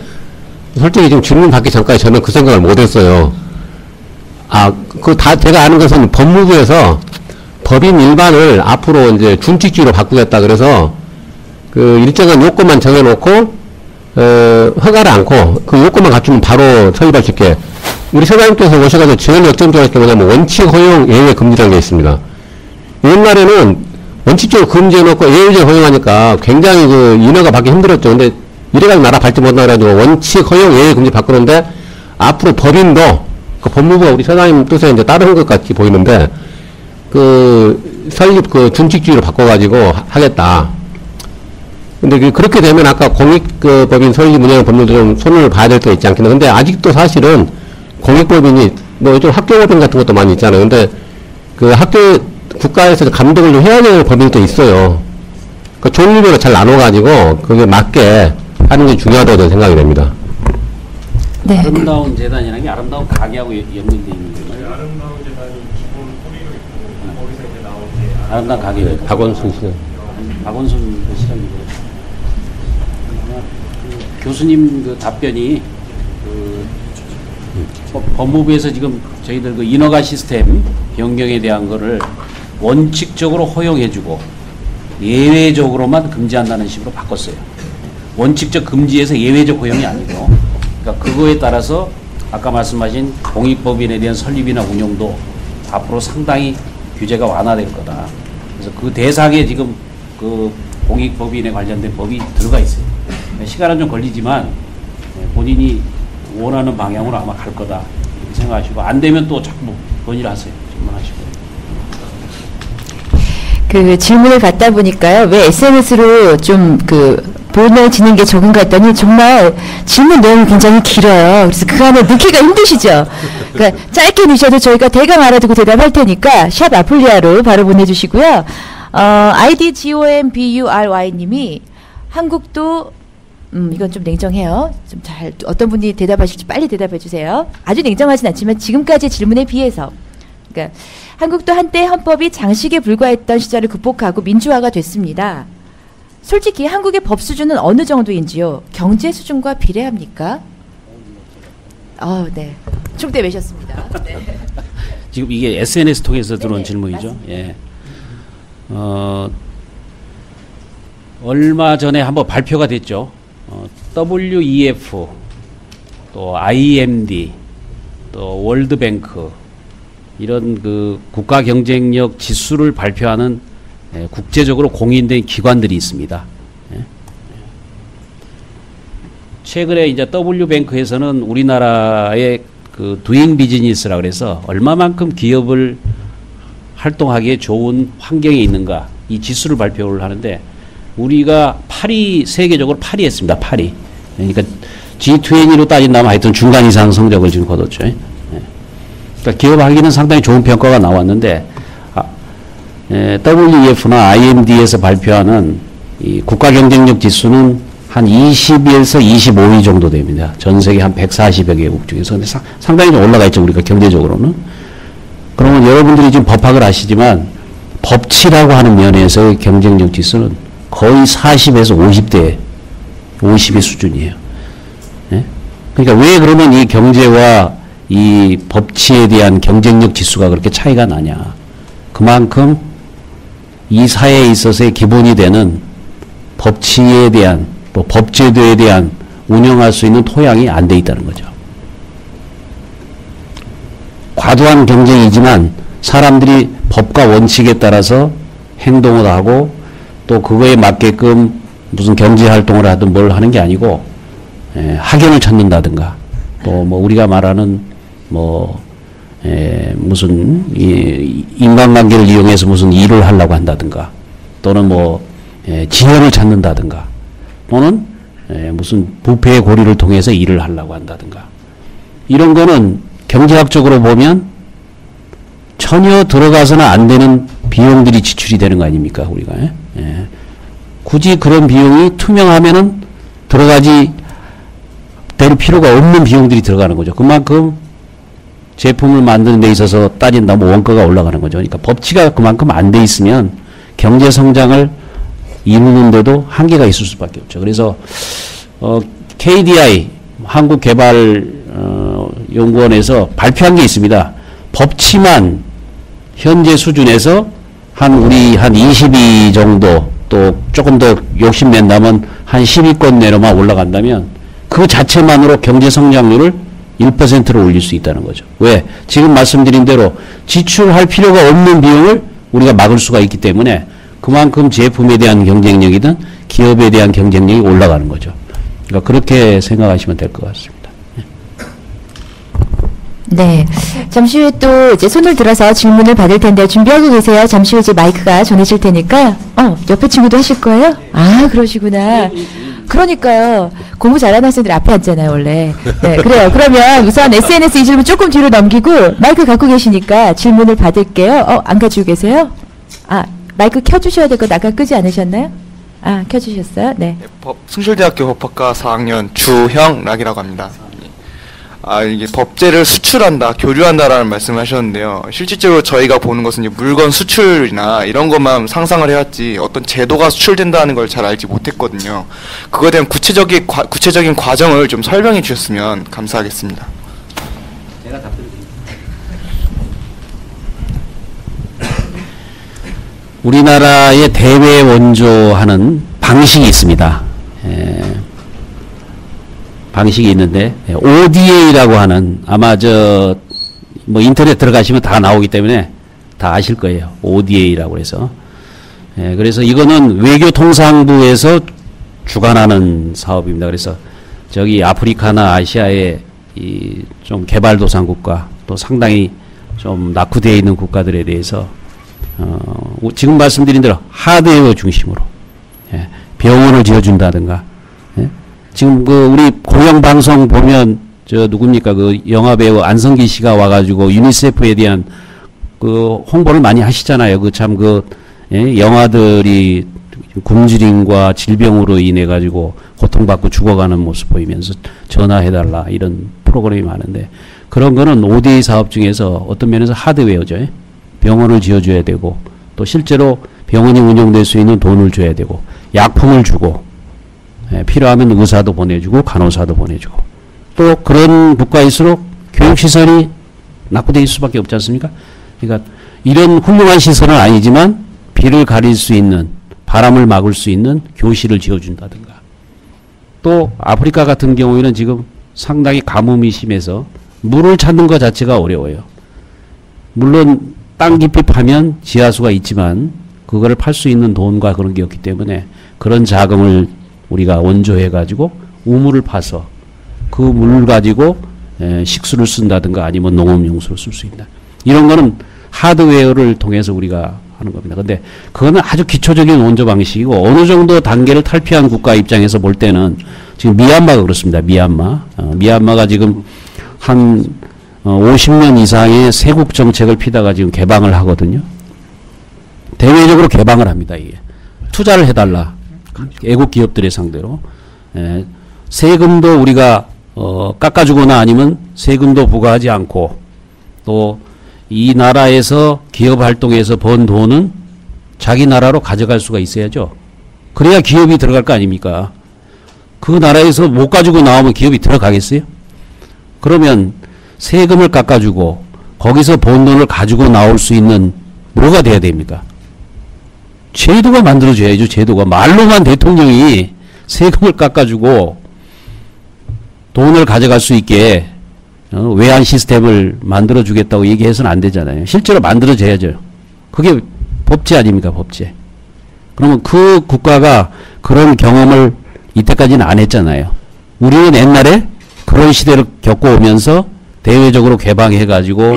솔직히 지금 질문 받기 전까지 저는 그 생각을 못했어요. 제가 아는 것은 법무부에서 법인 일반을 앞으로 이제 준칙주의로 바꾸겠다 그래서 그 일정한 요건만 정해놓고 허가를 않고 그 요건만 갖추면 바로 설립할 수 있게 우리 소장님께서 오셔가지고 제일 역점적으로 할 게 뭐냐면 원칙 허용 예외 금지라는 게 있습니다. 옛날에는 원칙적으로 금지해놓고 예외적으로 허용하니까 굉장히 그 인허가 받기 힘들었죠. 근데 이래가지고 나라 발전 못한다 그래가지고 원칙 허용 예외 금지 바꾸는데 앞으로 법인도 그 법무부가 우리 소장님 뜻에 이제 따른 것 같이 보이는데 그 설립 그 준칙주의로 바꿔가지고 하겠다. 근데 그렇게 되면 아까 공익법인 설립 운영 법률도 좀 손을 봐야 될 때 있지 않겠나. 근데 아직도 사실은 공익법인이 뭐 요즘 학교법인 같은 것도 많이 있잖아요. 근데 그 학교 국가에서 감독을 좀 해야 되는 법인도 있어요. 그 종류별로 잘 나눠가지고 그게 맞게 하는 게 중요하다고 저는 생각이 됩니다. 네. 아름다운 재단이라는 게 아름다운 가게하고 연결되어 있는 거예요. 아름다운 재단이 기본 뿌리로 있고 거기서 이제 나온 게 아름다운 가게. 박원순 씨는 박원순 시장이고 교수님 그 답변이 법무부에서 지금 저희들 그 인허가 시스템 변경에 대한 거를 원칙적으로 허용해주고 예외적으로만 금지한다는 식으로 바꿨어요. 원칙적 금지에서 예외적 허용이 아니고, 그러니까 그거에 따라서 아까 말씀하신 공익법인에 대한 설립이나 운영도 앞으로 상당히 규제가 완화될 거다. 그래서 그 대상에 지금 그 공익법인에 관련된 법이 들어가 있어요. 시간은 좀 걸리지만 본인이 원하는 방향으로 아마 갈 거다 이렇게 생각하시고, 안 되면 또 자꾸 건의를 하세요. 질문하시고. 그 질문을 갖다 보니까요, 왜 SNS로 좀 보내지는 게 적은가 했더니 정말 질문 내용이 굉장히 길어요. 그래서 그 안에 넣기가 힘드시죠? 그러니까 짧게 넣으셔도 저희가 대강 알아듣고 대답할 테니까 샵 아플리아로 바로 보내주시고요. 아이디 GOMBURY 님이 한국도 이건 좀 냉정해요. 좀 잘 어떤 분이 대답하실지 빨리 대답해 주세요. 아주 냉정하진 않지만 지금까지 질문에 비해서, 그러니까 한국도 한때 헌법이 장식에 불과했던 시절을 극복하고 민주화가 됐습니다. 솔직히 한국의 법 수준은 어느 정도인지요? 경제 수준과 비례합니까? 네. 총대 매셨습니다. 네. 지금 이게 SNS 통해서 들어온 네네, 질문이죠. 맞습니다. 예. 얼마 전에 한번 발표가 됐죠. WEF, 또 IMD, 또 월드뱅크, 이런 그 국가 경쟁력 지수를 발표하는 국제적으로 공인된 기관들이 있습니다. 예. 최근에 이제 W뱅크에서는 우리나라의 그 두잉 비즈니스라 그래서 얼마만큼 기업을 활동하기에 좋은 환경에 있는가, 이 지수를 발표를 하는데 우리가 8위, 세계적으로 8위 했습니다. 8위. 그러니까 G20로 따진다면 하여튼 중간 이상 성적을 지금 거뒀죠. 예. 그러니까 기업하기는 상당히 좋은 평가가 나왔는데 WEF나 IMD에서 발표하는 이 국가 경쟁력 지수는 한 20에서 25위 정도 됩니다. 전 세계 한 140여 개국 중에서. 근데 상당히 좀 올라가 있죠. 우리가 경제적으로는. 그러면 여러분들이 지금 법학을 아시지만 법치라고 하는 면에서의 경쟁력 지수는 거의 40에서 50의 수준이에요. 네? 그러니까 왜 그러면 이 경제와 이 법치에 대한 경쟁력 지수가 그렇게 차이가 나냐. 그만큼 이 사회에 있어서의 기본이 되는 법치에 대한, 또 법제도에 대한 운영할 수 있는 토양이 안 돼 있다는 거죠. 과도한 경쟁이지만 사람들이 법과 원칙에 따라서 행동을 하고 또 그거에 맞게끔 무슨 경제 활동을 하든 뭘 하는 게 아니고 학연을 찾는다든가 또 뭐 우리가 말하는 뭐 무슨 인간관계를 이용해서 무슨 일을 하려고 한다든가 또는 뭐 지혜를 찾는다든가 또는 무슨 부패의 고리를 통해서 일을 하려고 한다든가 이런 거는 경제학적으로 보면 전혀 들어가서는 안 되는 비용들이 지출이 되는 거 아닙니까 우리가. 굳이 그런 비용이 투명하면은 들어가지 될 필요가 없는 비용들이 들어가는 거죠. 그만큼 제품을 만드는 데 있어서 따진다면 원가가 올라가는 거죠. 그러니까 법치가 그만큼 안 돼 있으면 경제 성장을 이루는데도 한계가 있을 수밖에 없죠. 그래서 KDI 한국개발연구원에서 발표한 게 있습니다. 법치만 현재 수준에서 우리 한 22 정도 또 조금 더 욕심낸다면 한 10위권 내로만 올라간다면 그 자체만으로 경제 성장률을 1%로 올릴 수 있다는 거죠. 왜? 지금 말씀드린 대로 지출할 필요가 없는 비용을 우리가 막을 수가 있기 때문에 그만큼 제품에 대한 경쟁력이든 기업에 대한 경쟁력이 올라가는 거죠. 그러니까 그렇게 생각하시면 될 것 같습니다. 네. 잠시 후에 또 이제 손을 들어서 질문을 받을 텐데 준비하고 계세요. 잠시 후에 이제 마이크가 전해질 테니까. 옆에 친구도 하실 거예요? 아, 그러시구나. 그러니까요. 공부 잘하는 학생들 앞에 앉잖아요, 원래. 네, 그래요. 그러면 우선 SNS 이 질문 조금 뒤로 넘기고 마이크 갖고 계시니까 질문을 받을게요. 안 가지고 계세요? 마이크 켜주셔야 될 거 아까 끄지 않으셨나요? 켜주셨어요? 네. 숭실대학교 법학과 4학년 주형락이라고 합니다. 이게 법제를 수출한다, 교류한다라는 말씀을 하셨는데요. 실질적으로 저희가 보는 것은 이제 물건 수출이나 이런 것만 상상을 해왔지 어떤 제도가 수출된다는 걸 잘 알지 못했거든요. 그거에 대한 구체적인 과정을 좀 설명해 주셨으면 감사하겠습니다. 제가 답드릴게요. 우리나라의 대외 원조하는 방식이 있습니다. 방식이 있는데 ODA라고 하는 아마 인터넷 들어가시면 다 나오기 때문에 다 아실 거예요. ODA라고 해서 그래서 이거는 외교통상부에서 주관하는 사업입니다. 그래서 저기 아프리카나 아시아의 좀 개발도상국가 또 상당히 좀 낙후되어 있는 국가들에 대해서 지금 말씀드린 대로 하드웨어 중심으로 병원을 지어준다든가 지금 우리 공영방송 보면 누굽니까 영화배우 안성기 씨가 와가지고 유니세프에 대한 홍보를 많이 하시잖아요. 영아들이 굶주림과 질병으로 인해 가지고 고통받고 죽어가는 모습 보이면서 전화해달라 이런 프로그램이 많은데 그런 거는 ODA 사업 중에서 어떤 면에서 하드웨어죠. 병원을 지어줘야 되고 또 실제로 병원이 운영될 수 있는 돈을 줘야 되고 약품을 주고 필요하면 의사도 보내주고 간호사도 보내주고 또 그런 국가일수록 교육시설이 낙후되어 있을 수밖에 없지 않습니까? 그러니까 이런 훌륭한 시설은 아니지만 비를 가릴 수 있는 바람을 막을 수 있는 교실을 지어준다든가 또 아프리카 같은 경우에는 지금 상당히 가뭄이 심해서 물을 찾는 것 자체가 어려워요. 물론 땅 깊이 파면 지하수가 있지만 그거를 팔 수 있는 돈과 그런 게 없기 때문에 그런 자금을 우리가 원조해가지고 우물을 파서 그 물을 가지고 식수를 쓴다든가 아니면 농업용수를 쓸 수 있다. 이런 거는 하드웨어를 통해서 우리가 하는 겁니다. 근데 그거는 아주 기초적인 원조 방식이고 어느 정도 단계를 탈피한 국가 입장에서 볼 때는 지금 미얀마가 그렇습니다. 미얀마가 지금 한 50년 이상의 세국 정책을 피다가 지금 개방을 하거든요. 대외적으로 개방을 합니다. 이게 투자를 해달라. 애국 기업들의 상대로 세금도 우리가 깎아주거나 아니면 세금도 부과하지 않고 또 이 나라에서 기업 활동에서 번 돈은 자기 나라로 가져갈 수가 있어야죠. 그래야 기업이 들어갈 거 아닙니까? 그 나라에서 못 가지고 나오면 기업이 들어가겠어요? 그러면 세금을 깎아주고 거기서 번 돈을 가지고 나올 수 있는 뭐가 돼야 됩니까? 제도가 만들어줘야죠. 제도가. 말로만 대통령이 세금을 깎아주고 돈을 가져갈 수 있게 외환 시스템을 만들어주겠다고 얘기해서는 안 되잖아요. 실제로 만들어줘야죠. 그게 법제 아닙니까? 법제. 그러면 그 국가가 그런 경험을 이때까지는 안 했잖아요. 우리는 옛날에 그런 시대를 겪어오면서 대외적으로 개방해가지고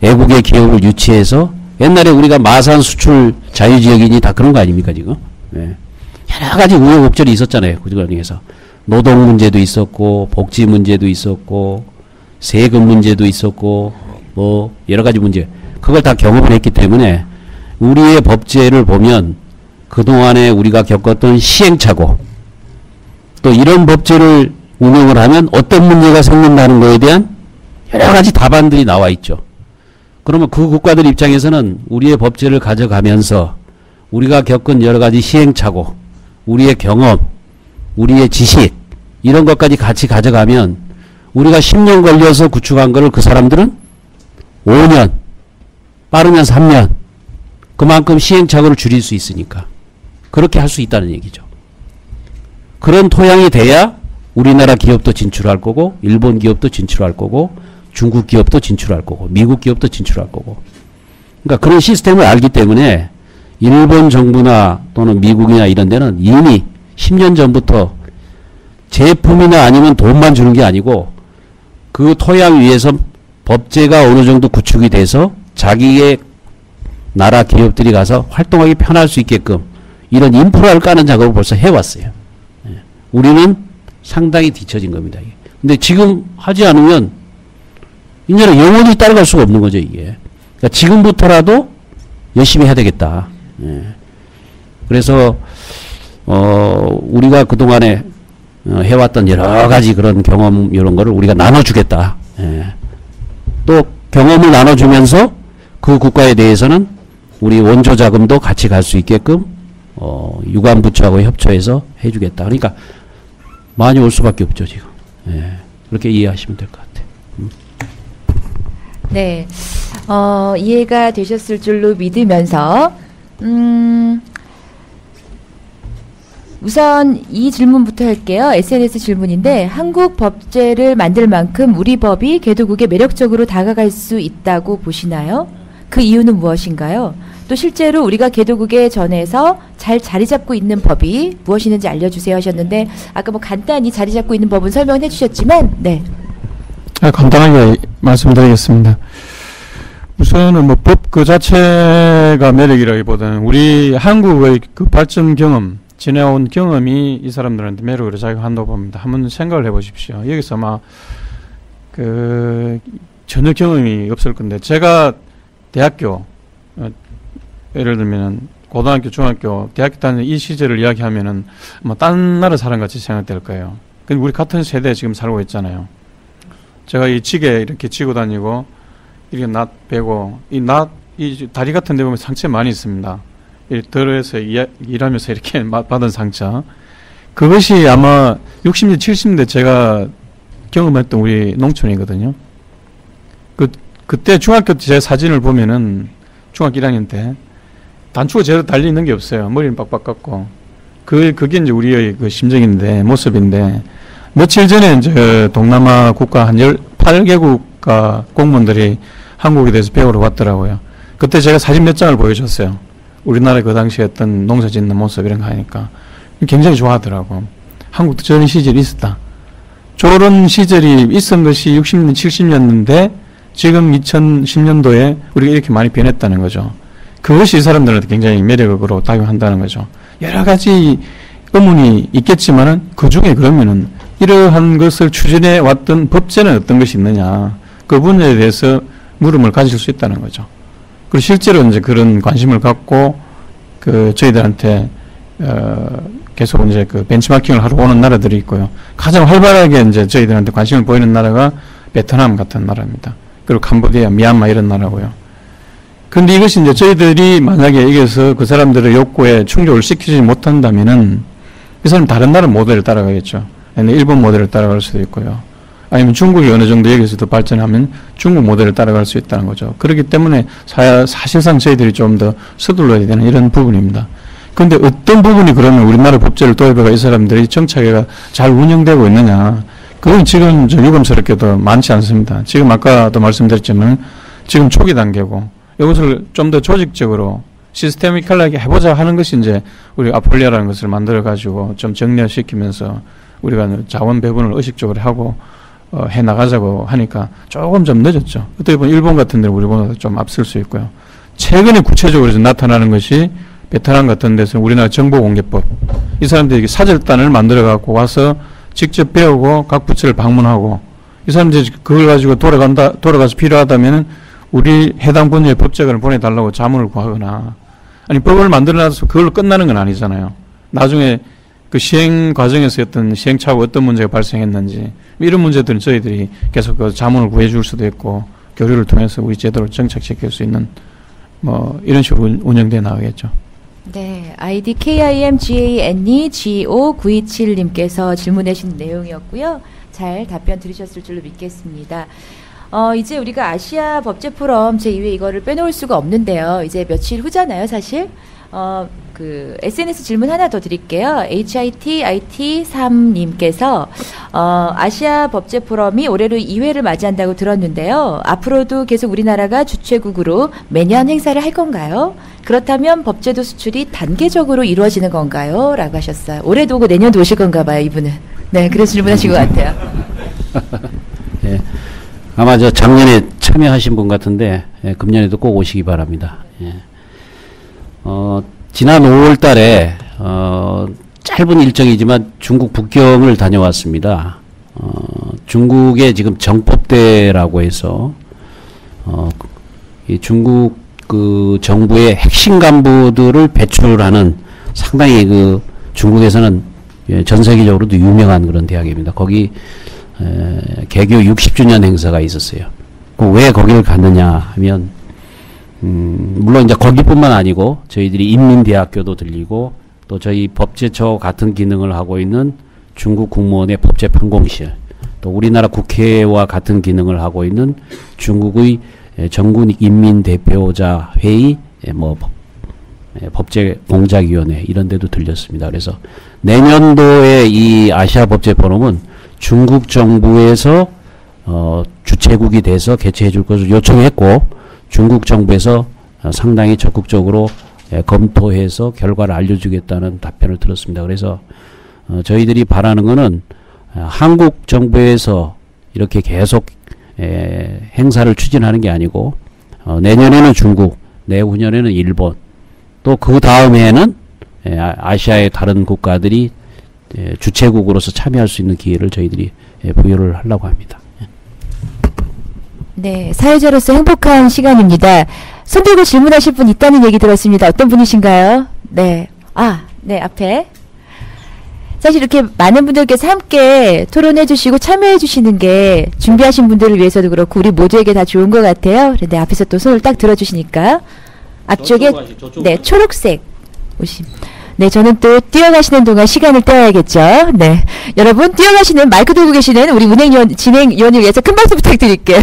애국의 기업을 유치해서 옛날에 우리가 마산 수출 자유지역이니 다 그런 거 아닙니까 지금? 여러 가지 우여곡절이 있었잖아요. 그 중에서 노동 문제도 있었고 복지 문제도 있었고 세금 문제도 있었고 뭐 여러 가지 문제 그걸 다 경험을 했기 때문에 우리의 법제를 보면 그동안에 우리가 겪었던 시행착오 또 이런 법제를 운영을 하면 어떤 문제가 생긴다는 거에 대한 여러 가지 답안들이 나와 있죠. 그러면 그 국가들 입장에서는 우리의 법제를 가져가면서 우리가 겪은 여러 가지 시행착오 우리의 경험, 우리의 지식 이런 것까지 같이 가져가면 우리가 10년 걸려서 구축한 거를 그 사람들은 5년, 빠르면 3년 그만큼 시행착오를 줄일 수 있으니까 그렇게 할 수 있다는 얘기죠. 그런 토양이 돼야 우리나라 기업도 진출할 거고 일본 기업도 진출할 거고 중국 기업도 진출할 거고 미국 기업도 진출할 거고 그러니까 그런 시스템을 알기 때문에 일본 정부나 또는 미국이나 이런 데는 이미 10년 전부터 제품이나 아니면 돈만 주는 게 아니고 그 토양 위에서 법제가 어느 정도 구축이 돼서 자기의 나라 기업들이 가서 활동하기 편할 수 있게끔 이런 인프라를 까는 작업을 벌써 해왔어요. 우리는 상당히 뒤처진 겁니다. 근데 지금 하지 않으면 이제는 영원히 따라갈 수가 없는 거죠, 이게. 그러니까 지금부터라도 열심히 해야 되겠다. 그래서 우리가 그동안에 해왔던 여러 가지 그런 경험 이런 거를 우리가 나눠주겠다. 또 경험을 나눠주면서 그 국가에 대해서는 우리 원조 자금도 같이 갈 수 있게끔 유관부처하고 협조해서 해주겠다. 그러니까 많이 올 수밖에 없죠, 지금. 그렇게 이해하시면 될 것 같아요. 네, 이해가 되셨을 줄로 믿으면서 우선 이 질문부터 할게요. SNS 질문인데 한국 법제를 만들 만큼 우리 법이 개도국에 매력적으로 다가갈 수 있다고 보시나요? 그 이유는 무엇인가요? 또 실제로 우리가 개도국에 전해서 잘 자리 잡고 있는 법이 무엇이는지 알려주세요 하셨는데 아까 뭐 간단히 자리 잡고 있는 법은 설명해 주셨지만 네. 간단하게 말씀드리겠습니다. 우선은 뭐 법 그 자체가 매력이라기보다는 우리 한국의 그 발전 경험, 지내온 경험이 이 사람들한테 매력으로 작용한다고 봅니다. 한번 생각을 해보십시오. 여기서 막 전혀 경험이 없을 건데 제가 대학교 예를 들면 고등학교, 중학교, 대학교 다니는 이 시절을 이야기하면은 뭐 딴 나라 사람 같이 생각될 거예요. 근데 우리 같은 세대에 지금 살고 있잖아요. 제가 이 지게 이렇게 쥐고 다니고 이렇게 낫 베고 이 다리 같은 데 보면 상처 많이 있습니다. 들어서 일하면서 이렇게 받은 상처. 그것이 아마 60년, 70년대 제가 경험했던 우리 농촌이거든요. 그때 중학교 때 제 사진을 보면은 중학교 1학년 때 단추가 제대로 달려있는 게 없어요. 머리는 빡빡 깎고. 그게 이제 우리의 그 심정인데, 모습인데, 며칠 전에 이제 동남아 국가 한 18개국 공무원들이 한국에 대해서 배우러 왔더라고요. 그때 제가 사진 몇 장을 보여줬어요. 우리나라 그 당시에 어떤 농사 짓는 모습 이런 거 하니까 굉장히 좋아하더라고. 한국도 저런 시절이 있었다. 저런 시절이 있었던 것이 60년, 70년인데 지금 2010년도에 우리가 이렇게 많이 변했다는 거죠. 그것이 이 사람들한테 굉장히 매력으로 작용한다는 거죠. 여러 가지 의문이 있겠지만은 그 중에 그러면은 이러한 것을 추진해 왔던 법제는 어떤 것이 있느냐. 그 분야에 대해서 물음을 가질 수 있다는 거죠. 그리고 실제로 이제 그런 관심을 갖고 저희들한테 계속 이제 그 벤치마킹을 하러 오는 나라들이 있고요. 가장 활발하게 이제 저희들한테 관심을 보이는 나라가 베트남 같은 나라입니다. 그리고 캄보디아, 미얀마 이런 나라고요. 근데 이것이 이제 저희들이 만약에 이겨서 그 사람들의 욕구에 충족을 시키지 못한다면은 이 사람 다른 나라 모델을 따라가겠죠. 일본 모델을 따라갈 수도 있고요. 아니면 중국이 어느 정도 여기서 더 발전하면 중국 모델을 따라갈 수 있다는 거죠. 그렇기 때문에 사실상 저희들이 좀 더 서둘러야 되는 이런 부분입니다. 그런데 어떤 부분이 그러면 우리나라 법제를 도입해가 이 사람들이 정착해가 잘 운영되고 있느냐. 그건 지금 유감스럽게도 많지 않습니다. 지금 아까도 말씀드렸지만 지금 초기 단계고 이것을 좀 더 조직적으로 시스테미컬하게 해보자 하는 것이 이제 우리 아폴리아라는 것을 만들어가지고 좀 정리시키면서 우리가 자원 배분을 의식적으로 하고 해 나가자고 하니까 조금 좀 늦었죠. 어떻게 보면 일본 같은 데는 우리보다 좀 앞설 수 있고요. 최근에 구체적으로 나타나는 것이 베트남 같은 데서 우리나라 정보공개법. 이 사람들이 사절단을 만들어 갖고 와서 직접 배우고 각 부처를 방문하고 이 사람들이 그걸 가지고 돌아가서 필요하다면 우리 해당 분야의 법제관을 보내달라고 자문을 구하거나 아니 법을 만들어놔서 그걸로 끝나는 건 아니잖아요. 나중에 그 시행 과정에서 어떤 시행착오 어떤 문제가 발생했는지 이런 문제들은 저희들이 계속 그 자문을 구해줄 수도 있고 교류를 통해서 우리 제도를 정착시킬 수 있는 뭐 이런 식으로 운영돼 나가겠죠. 네, 아이디 KIMGANEGO927님께서 질문해 주신 내용이었고요. 잘 답변 들으셨을 줄로 믿겠습니다. 이제 우리가 아시아 법제 포럼 제2회 이거를 빼놓을 수가 없는데요. 이제 며칠 후잖아요, 사실. SNS 질문 하나 더 드릴게요. HITIT3님께서, 아시아 법제 포럼이 올해로 2회를 맞이한다고 들었는데요. 앞으로도 계속 우리나라가 주최국으로 매년 행사를 할 건가요? 그렇다면 법제도 수출이 단계적으로 이루어지는 건가요? 라고 하셨어요. 올해도 오고 내년도 오실 건가 봐요, 이분은. 네, 그래서 질문하신 것 같아요. 예. 아마 작년에 참여하신 분 같은데, 예, 금년에도 꼭 오시기 바랍니다. 예. 지난 5월 달에, 짧은 일정이지만 중국 북경을 다녀왔습니다. 중국의 지금 정법대라고 해서, 이 중국 정부의 핵심 간부들을 배출하는 상당히 중국에서는 전 세계적으로도 유명한 그런 대학입니다. 거기, 개교 60주년 행사가 있었어요. 왜 거기를 갔느냐 하면, 물론 이제 거기뿐만 아니고 저희들이 인민대학교도 들리고 또 저희 법제처 같은 기능을 하고 있는 중국 국무원의 법제판공실, 또 우리나라 국회와 같은 기능을 하고 있는 중국의 전국 인민대표자 회의, 법제공작위원회 이런 데도 들렸습니다. 그래서 내년도에 이 아시아 법제 포럼은 중국 정부에서 주최국이 돼서 개최해 줄 것을 요청했고 중국 정부에서 상당히 적극적으로 검토해서 결과를 알려주겠다는 답변을 들었습니다. 그래서 저희들이 바라는 것은 한국 정부에서 이렇게 계속 행사를 추진하는 게 아니고 내년에는 중국, 내후년에는 일본, 또 그 다음에는 아시아의 다른 국가들이 주최국으로서 참여할 수 있는 기회를 저희들이 부여를 하려고 합니다. 네, 사회자로서 행복한 시간입니다. 손 들고 질문하실 분 있다는 얘기 들었습니다. 어떤 분이신가요? 네. 네, 앞에. 사실 이렇게 많은 분들께서 함께 토론해 주시고 참여해 주시는 게 준비하신 분들을 위해서도 그렇고 우리 모두에게 다 좋은 것 같아요. 그런데 앞에서 또 손을 딱 들어주시니까 앞쪽에 네, 초록색 오심. 네, 저는 또 뛰어가시는 동안 시간을 때워야겠죠. 네. 여러분, 뛰어가시는 마이크 들고 계시는 우리 진행위원을 위해서 큰 박수 부탁드릴게요.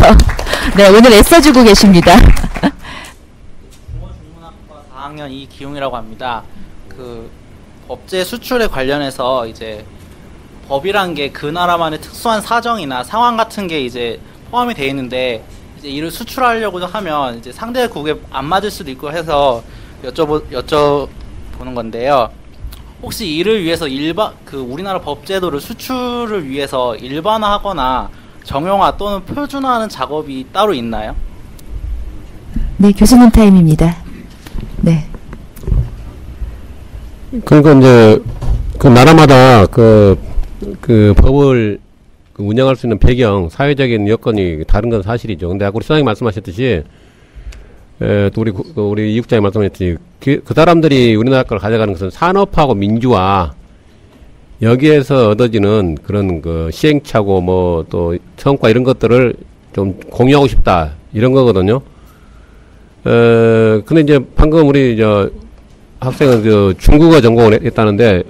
네, 오늘 애써주고 계십니다. 중고중문학과 4학년 이기용이라고 합니다. 법제 수출에 관련해서 이제 법이란 게 그 나라만의 특수한 사정이나 상황 같은 게 이제 포함이 되어 있는데 이제 이를 수출하려고 하면 이제 상대국에 안 맞을 수도 있고 해서 여쭤보는 건데요. 혹시 이를 위해서 우리나라 법제도를 수출을 위해서 일반화하거나 정형화 또는 표준화하는 작업이 따로 있나요? 네, 교수님 타임입니다. 네. 그러니까 이제 그 나라마다 그 법을 운영할 수 있는 배경, 사회적인 여건이 다른 건 사실이죠. 근데 아까 우리 시장님 말씀하셨듯이 또 우리 이국장이 말씀하셨듯이 그 사람들이 우리나라 걸 가져가는 것은 산업하고 민주화 여기에서 얻어지는 그런 시행착오 또 성과 이런 것들을 좀 공유하고 싶다 이런 거거든요. 근데 이제 방금 우리 학생은 중국어 전공을 했다는데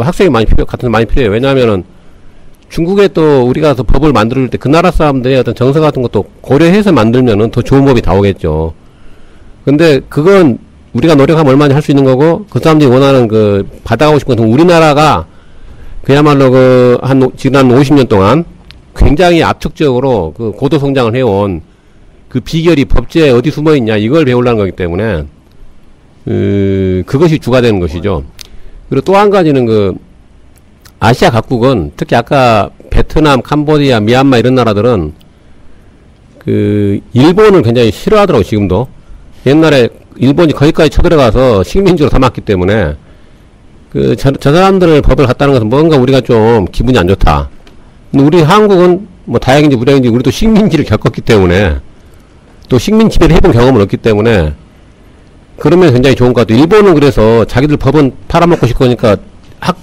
학생이 많이 필요해요. 왜냐하면은 중국에 또 우리가 법을 만들 때 그 나라 사람들의 어떤 정서 같은 것도 고려해서 만들면은 더 좋은 법이 나오겠죠. 근데 그건 우리가 노력하면 얼마나 할 수 있는 거고 그 사람들이 원하는 받아가고 싶은 건 우리나라가 그야말로 지난 50년 동안 굉장히 압축적으로 고도 성장을 해온 그 비결이 법제에 어디 숨어 있냐 이걸 배우려는 거기 때문에 그것이 주가 되는 것이죠. 그리고 또 한 가지는 아시아 각국은 특히 아까 베트남, 캄보디아, 미얀마 이런 나라들은 일본을 굉장히 싫어하더라고 지금도. 옛날에 일본이 거기까지 쳐들어가서 식민지로 삼았기 때문에 저 사람들을 법을 갖다는 것은 뭔가 우리가 좀 기분이 안 좋다. 근데 우리 한국은 다행인지 무량인지 우리도 식민지를 겪었기 때문에 또 식민 지배를 해본 경험은 없기 때문에 그러면 굉장히 좋은 것 같아요. 일본은 그래서 자기들 법은 팔아먹고 싶으니까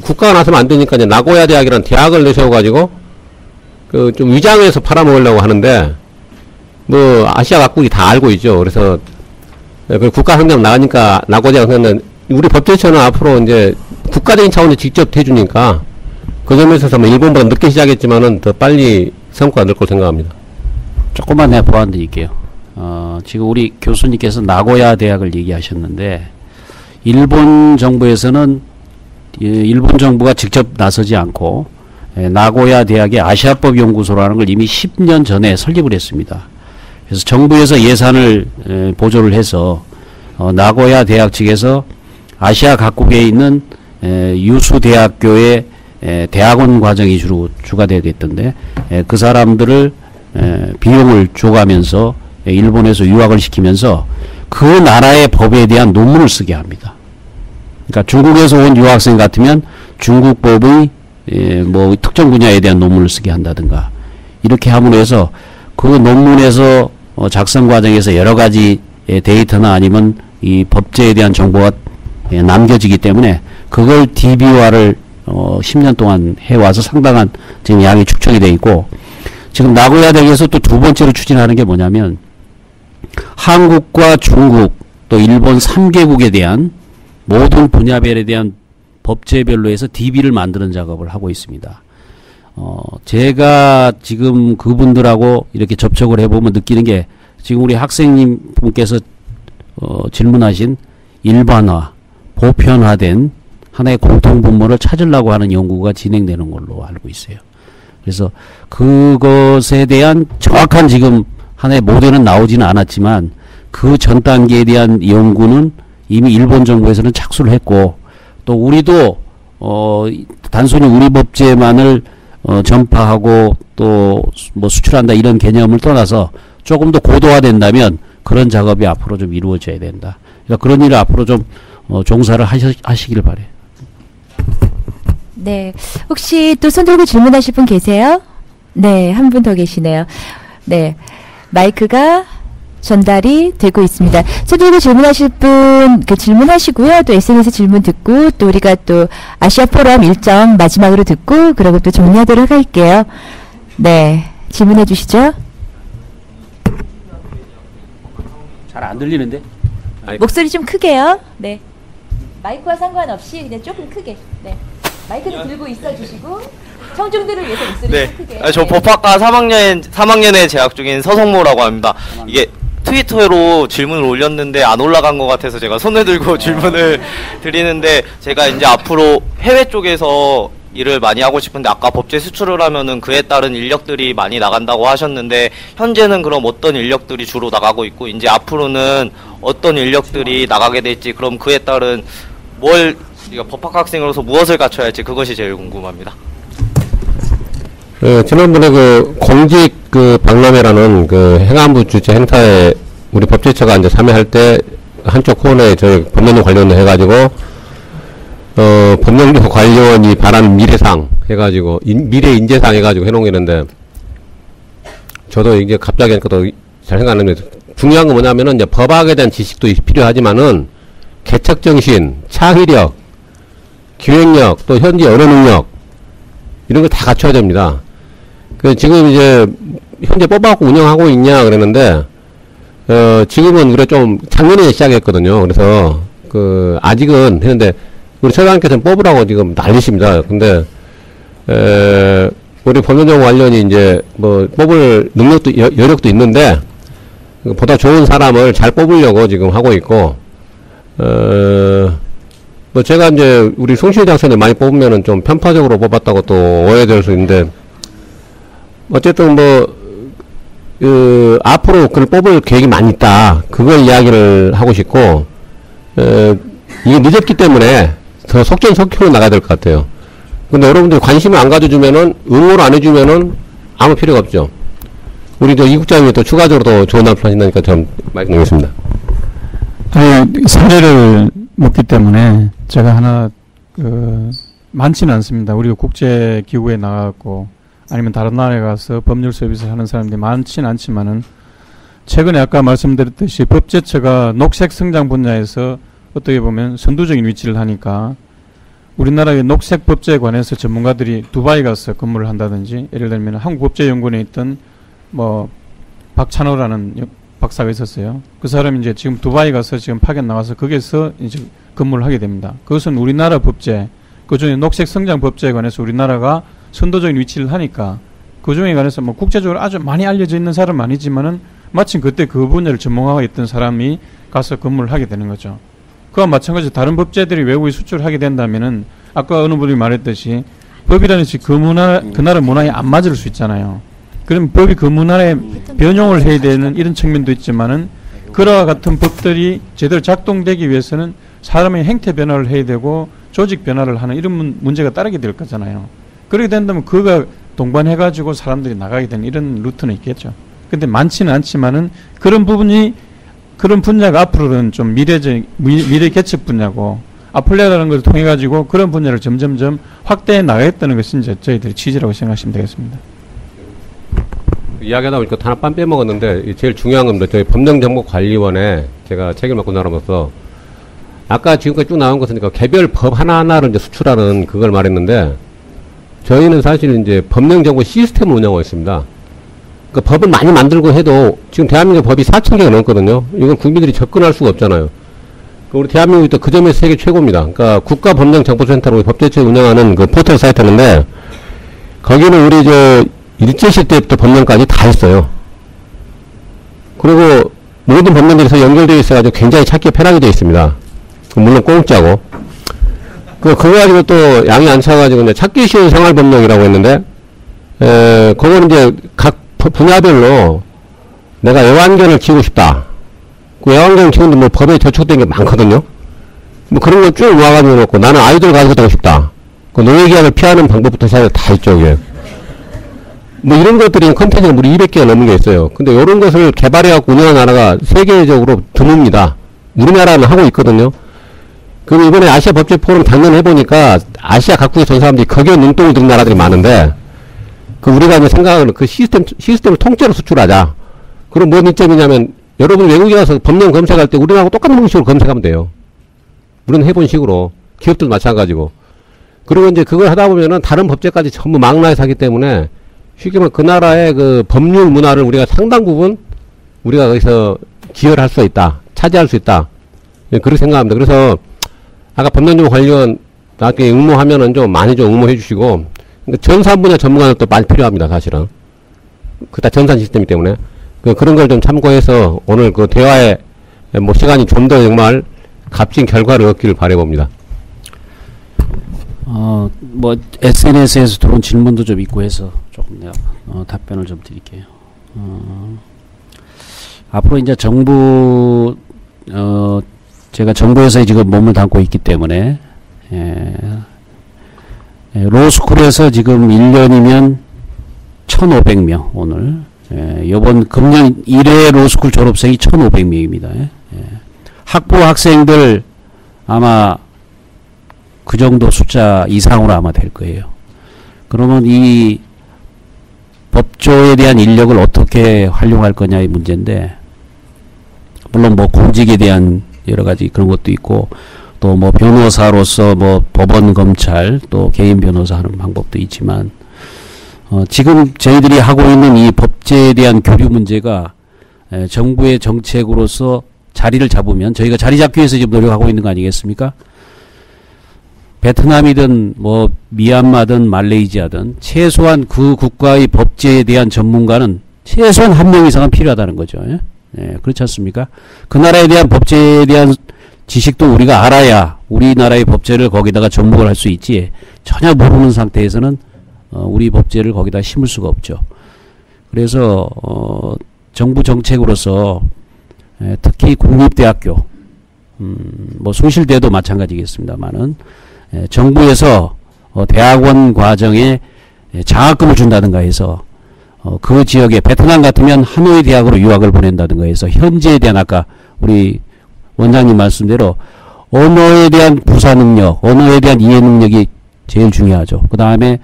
국가가 나서면 안 되니까 이제 나고야 대학이라는 대학을 내세워가지고 좀 위장해서 팔아먹으려고 하는데 아시아 각국이 다 알고 있죠. 그래서 국가 상장 나가니까 나고야 우리 법제처는 앞으로 이제 국가적인 차원에서 직접 해주니까 그 점에서 있어서 일본보다 늦게 시작했지만은 더 빨리 성과가 늘 거라고 생각합니다. 조금만 내가 보완 드릴게요. 지금 우리 교수님께서 나고야 대학을 얘기하셨는데, 일본 정부에서는 일본 정부가 직접 나서지 않고 나고야 대학의 아시아법 연구소라는 걸 이미 10년 전에 설립을 했습니다. 그래서 정부에서 예산을 보조를 해서 나고야 대학 측에서 아시아 각국에 있는 유수 대학교의 대학원 과정이 주로 주가 되겠던데, 그 사람들을 비용을 줘가면서 일본에서 유학을 시키면서 그 나라의 법에 대한 논문을 쓰게 합니다. 그러니까 중국에서 온 유학생 같으면 중국 법의 뭐 특정 분야에 대한 논문을 쓰게 한다든가, 이렇게 함으로 해서 그 논문에서 작성 과정에서 여러 가지 데이터나 아니면 이 법제에 대한 정보가 남겨지기 때문에 그걸 DB화를 10년 동안 해와서 상당한 지금 양이 축적이 돼 있고, 지금 나고야 대학에서 또 두 번째로 추진하는 게 뭐냐면 한국과 중국 또 일본 3개국에 대한 모든 분야별에 대한 법제별로 해서 DB를 만드는 작업을 하고 있습니다. 제가 지금 그분들하고 이렇게 접촉을 해보면 느끼는 게, 지금 우리 학생님 분께서 질문하신 일반화, 보편화된 하나의 공통분모를 찾으려고 하는 연구가 진행되는 걸로 알고 있어요. 그래서 그것에 대한 정확한 지금 하나의 모델은 나오지는 않았지만 그 전 단계에 대한 연구는 이미 일본 정부에서는 착수를 했고, 또 우리도 단순히 우리 법제만을 전파하고 또 뭐 수출한다 이런 개념을 떠나서 조금 더 고도화된다면 그런 작업이 앞으로 좀 이루어져야 된다. 그러니까 그런 일을 앞으로 좀 종사를 하시기를 바래요. 네. 혹시 또 손 들고 질문하실 분 계세요? 네, 한 분 더 계시네요. 네. 마이크가 전달이 되고 있습니다. 손 들고 질문하실 분 질문하시고요. 또 SNS 질문 듣고 또 우리가 또 아시아 포럼 일정 마지막으로 듣고 그러고 또 정리하도록 할게요. 네. 질문해 주시죠. 잘 안 들리는데? 목소리 좀 크게요. 네. 마이크와 상관없이 그냥 조금 크게. 네. 마이크는 들고 있어 주시고 청중들을 위해서 목소리 네. 좀 크게. 저 법학과 3학년에 재학 중인 서성모라고 합니다. 이게 트위터로 질문을 올렸는데 안 올라간 것 같아서 제가 손을 들고 질문을 드리는데, 제가 이제 앞으로 해외 쪽에서 일을 많이 하고 싶은데 아까 법제 수출을 하면은 그에 따른 인력들이 많이 나간다고 하셨는데, 현재는 그럼 어떤 인력들이 주로 나가고 있고 이제 앞으로는 어떤 인력들이 나가게 될지, 그럼 그에 따른 법학학생으로서 무엇을 갖춰야 할지 그것이 제일 궁금합니다. 지난번에 그 공직 박람회라는 그 행안부 주최 행사에 우리 법제처가 이제 참여할 때 한쪽 코너에 저희 법령료 관련을 해가지고 법령료 관련이 바라는 미래상 해가지고 미래 인재상 해가지고 해놓은 게 있는데, 저도 이제 갑자기 하니까 더 잘 생각 안 나는데, 중요한 건 뭐냐면은 이제 법학에 대한 지식도 필요하지만은 개척 정신, 창의력, 기획력, 또 현지 언어 능력 이런 걸 다 갖춰야 됩니다. 지금 이제 현재 뽑아갖고 운영하고 있냐 그랬는데, 지금은 우리가 좀 작년에 시작했거든요. 그래서 아직은 했는데 우리 처장님께서는 뽑으라고 지금 난리십니다. 근데 우리 법령정 관련이 이제 뭐 뽑을 능력도 여력도 있는데 보다 좋은 사람을 잘 뽑으려고 지금 하고 있고, 뭐 제가 이제 우리 송시회 장선을 많이 뽑으면은 좀 편파적으로 뽑았다고 또 오해될 수 있는데, 어쨌든 앞으로 그걸 뽑을 계획이 많이 있다. 그걸 이야기를 하고 싶고, 이게 늦었기 때문에 더 속전속결로 나가야 될 것 같아요. 근데 여러분들 관심을 안 가져주면은, 응모를 안 해주면은 아무 필요가 없죠. 우리 이 국장님이 또 추가적으로 더 좋은 말씀 하신다니까 좀 마이크 놓겠습니다. 사례를 묻기 때문에 제가 하나 많지는 않습니다. 우리가 국제기구에 나가고 아니면 다른 나라에 가서 법률 서비스 하는 사람들이 많지는 않지만은, 최근에 아까 말씀드렸듯이 법제처가 녹색 성장 분야에서 어떻게 보면 선두적인 위치를 하니까 우리나라의 녹색 법제에 관해서 전문가들이 두바이 가서 근무를 한다든지, 예를 들면 한국법제연구원에 있던 박찬호라는 박사가 있었어요. 그 사람이 이제 지금 두바이 가서 지금 파견 나와서 거기서 이제 근무를 하게 됩니다. 그것은 우리나라 법제, 그중에 녹색 성장 법제에 관해서 우리나라가 선도적인 위치를 하니까 그중에 관해서 뭐 국제적으로 아주 많이 알려져 있는 사람은 아니지만은 마침 그때 그 분야를 전문화가 있던 사람이 가서 근무를 하게 되는 거죠. 그와 마찬가지로 다른 법제들이 외국에 수출을 하게 된다면은 아까 어느 분이 말했듯이 법이라는 것이 그 나라 문화에 안 맞을 수 있잖아요. 그럼 법이 그 문화에 변용을 해야 되는 이런 측면도 있지만은 그와 같은 법들이 제대로 작동되기 위해서는 사람의 행태 변화를 해야 되고 조직 변화를 하는 이런 문제가 따르게 될 거잖아요. 그렇게 된다면 그가 동반해가지고 사람들이 나가게 되는 이런 루트는 있겠죠. 근데 많지는 않지만은 그런 부분이 그런 분야가 앞으로는 좀 미래 개척 분야고 아플레라는 걸 통해 가지고 그런 분야를 점점점 확대해 나가겠다는 것이 이제 저희들의 취지라고 생각하시면 되겠습니다. 이야기하다 보니까 하나 빤 빼먹었는데 제일 중요한 겁니다. 저희 법령정보관리원에 제가 책임을 맡고 나가면서 아까 지금까지 쭉 나온 것은 개별 법 하나하나를 이제 수출하는 그걸 말했는데 저희는 사실 이제 법령정보 시스템을 운영하고 있습니다. 그러니까 법을 많이 만들고 해도 지금 대한민국 법이 4,000개가 넘거든요. 이건 국민들이 접근할 수가 없잖아요. 우리 대한민국이 또 그 점에서 세계 최고입니다. 그러니까 국가법령정보센터로 법제처에 운영하는 그 포털 사이트인데 거기는 우리 일제시대 때부터 법령까지 다 했어요. 그리고 모든 법령들에서 연결되어 있어가지고 굉장히 찾기 편하게 되어 있습니다. 물론 공짜고. 그거 가지고 또 양이 안 차가지고 이제 찾기 쉬운 생활법령이라고 했는데, 그거는 이제 각 분야별로 내가 애완견을 키우고 싶다. 그 애완견을 키우는데 뭐 법에 저촉된 게 많거든요. 뭐 그런 거 쭉 모아가지고 놓고 나는 아이들 가지고 되고 싶다. 그 노예계약을 피하는 방법부터 시작해서 다 있죠, 이게. 뭐 이런 것들이 컨텐츠가 무려 200개가 넘는 게 있어요. 근데 이런 것을 개발해갖고 운영하는 나라가 세계적으로 드뭅니다. 우리나라는 하고 있거든요. 그럼 이번에 아시아 법제 포럼 작년에 해보니까 아시아 각국에서 온 사람들이 거기에 눈독을 든 나라들이 많은데, 우리가 이제 생각하는 그 시스템을 통째로 수출하자. 그럼 뭔 이점이냐면, 여러분 외국에 가서 법령 검색할 때 우리나라하고 똑같은 방식으로 검색하면 돼요. 우리는 해본 식으로. 기업들도 마찬가지고. 그리고 이제 그걸 하다 보면은 다른 법제까지 전부 망라해서 하기 때문에 쉽게 말하면 그 나라의 그 법률 문화를 우리가 상당 부분 우리가 거기서 기여를 할 수 있다. 차지할 수 있다. 예, 그렇게 생각합니다. 그래서 아까 법령정보 관련 나중에 응모하면은 좀 많이 좀 응모해 주시고, 그러니까 전산 분야 전문가는 또 많이 필요합니다, 사실은. 그다 전산 시스템이기 때문에. 그런 걸 좀 참고해서 오늘 그 대화에 뭐 시간이 좀 더 정말 값진 결과를 얻기를 바라봅니다. 뭐 SNS에서 들어온 질문도 좀 있고 해서 조금 내가 답변을 좀 드릴게요. 앞으로 이제 정부 제가 정부에서 지금 몸을 담고 있기 때문에 로스쿨에서 지금 1년이면 1,500명 오늘 이번 금년 1회 로스쿨 졸업생이 1,500명입니다. 학부 학생들 아마 그 정도 숫자 이상으로 아마 될 거예요. 그러면 이 법조에 대한 인력을 어떻게 활용할 거냐의 문제인데, 물론 뭐 공직에 대한 여러 가지 그런 것도 있고, 또 뭐 변호사로서 뭐 법원 검찰 또 개인 변호사 하는 방법도 있지만, 지금 저희들이 하고 있는 이 법제에 대한 교류 문제가 정부의 정책으로서 자리를 잡으면, 저희가 자리 잡기 위해서 지금 노력하고 있는 거 아니겠습니까? 베트남이든 뭐 미얀마든 말레이시아든 최소한 그 국가의 법제에 대한 전문가는 최소한 한 명 이상은 필요하다는 거죠. 그렇지 않습니까? 그 나라에 대한 법제에 대한 지식도 우리가 알아야 우리나라의 법제를 거기다가 접목을 할 수 있지, 전혀 모르는 상태에서는 우리 법제를 거기다 심을 수가 없죠. 그래서 정부 정책으로서 특히 국립대학교, 뭐 숭실대도 마찬가지겠습니다만은 정부에서 대학원 과정에 장학금을 준다든가 해서 그 지역에 베트남 같으면 하노이 대학으로 유학을 보낸다든가 해서 현지에 대한, 아까 우리 원장님 말씀대로 언어에 대한 부사 능력, 언어에 대한 이해 능력이 제일 중요하죠. 그 다음에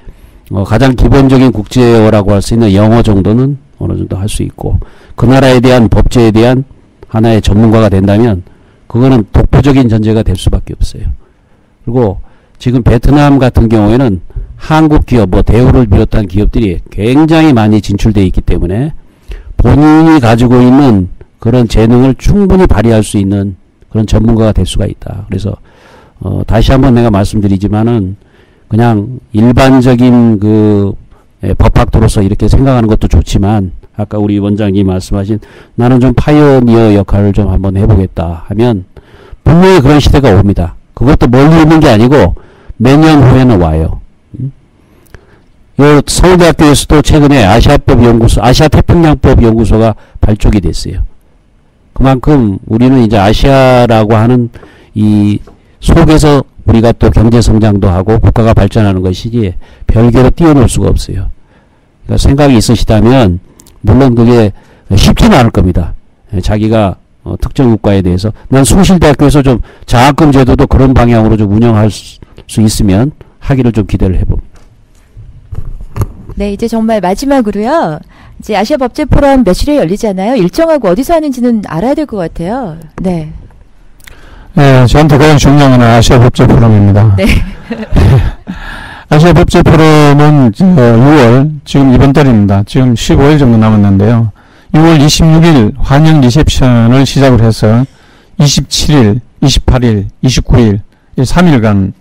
가장 기본적인 국제어라고 할 수 있는 영어 정도는 어느 정도 할 수 있고, 그 나라에 대한 법제에 대한 하나의 전문가가 된다면 그거는 독보적인 전제가 될 수밖에 없어요. 그리고 지금 베트남 같은 경우에는 한국 기업, 뭐 대우를 비롯한 기업들이 굉장히 많이 진출되어 있기 때문에 본인이 가지고 있는 그런 재능을 충분히 발휘할 수 있는 그런 전문가가 될 수가 있다. 그래서 다시 한번 내가 말씀드리지만은 그냥 일반적인 그 법학도로서 이렇게 생각하는 것도 좋지만 아까 우리 원장님 말씀하신 나는 좀 파이오니어 역할을 좀 한번 해보겠다 하면 분명히 그런 시대가 옵니다. 그것도 멀리 있는 게 아니고 몇 년 후에는 와요. 서울대학교에서도 최근에 아시아태평양법 연구소가 발족이 됐어요. 그만큼 우리는 이제 아시아라고 하는 이 속에서 우리가 또 경제 성장도 하고 국가가 발전하는 것이지 별개로 뛰어놀 수가 없어요. 그러니까 생각이 있으시다면 물론 그게 쉽지는 않을 겁니다. 자기가 특정 국가에 대해서 난 숭실대학교에서 좀 장학금 제도도 그런 방향으로 좀 운영할 수 있으면 하기를 좀 기대를 해봅니다. 네, 이제 정말 마지막으로요. 이제 아시아 법제 포럼 며칠에 열리잖아요. 일정하고 어디서 하는지는 알아야 될 것 같아요. 네. 네, 저한테 가장 중요한 건 아시아 법제 포럼입니다. 네. 아시아 법제 포럼은 6월, 지금 이번 달입니다. 지금 15일 정도 남았는데요. 6월 26일 환영 리셉션을 시작을 해서 27일, 28일, 29일, 3일간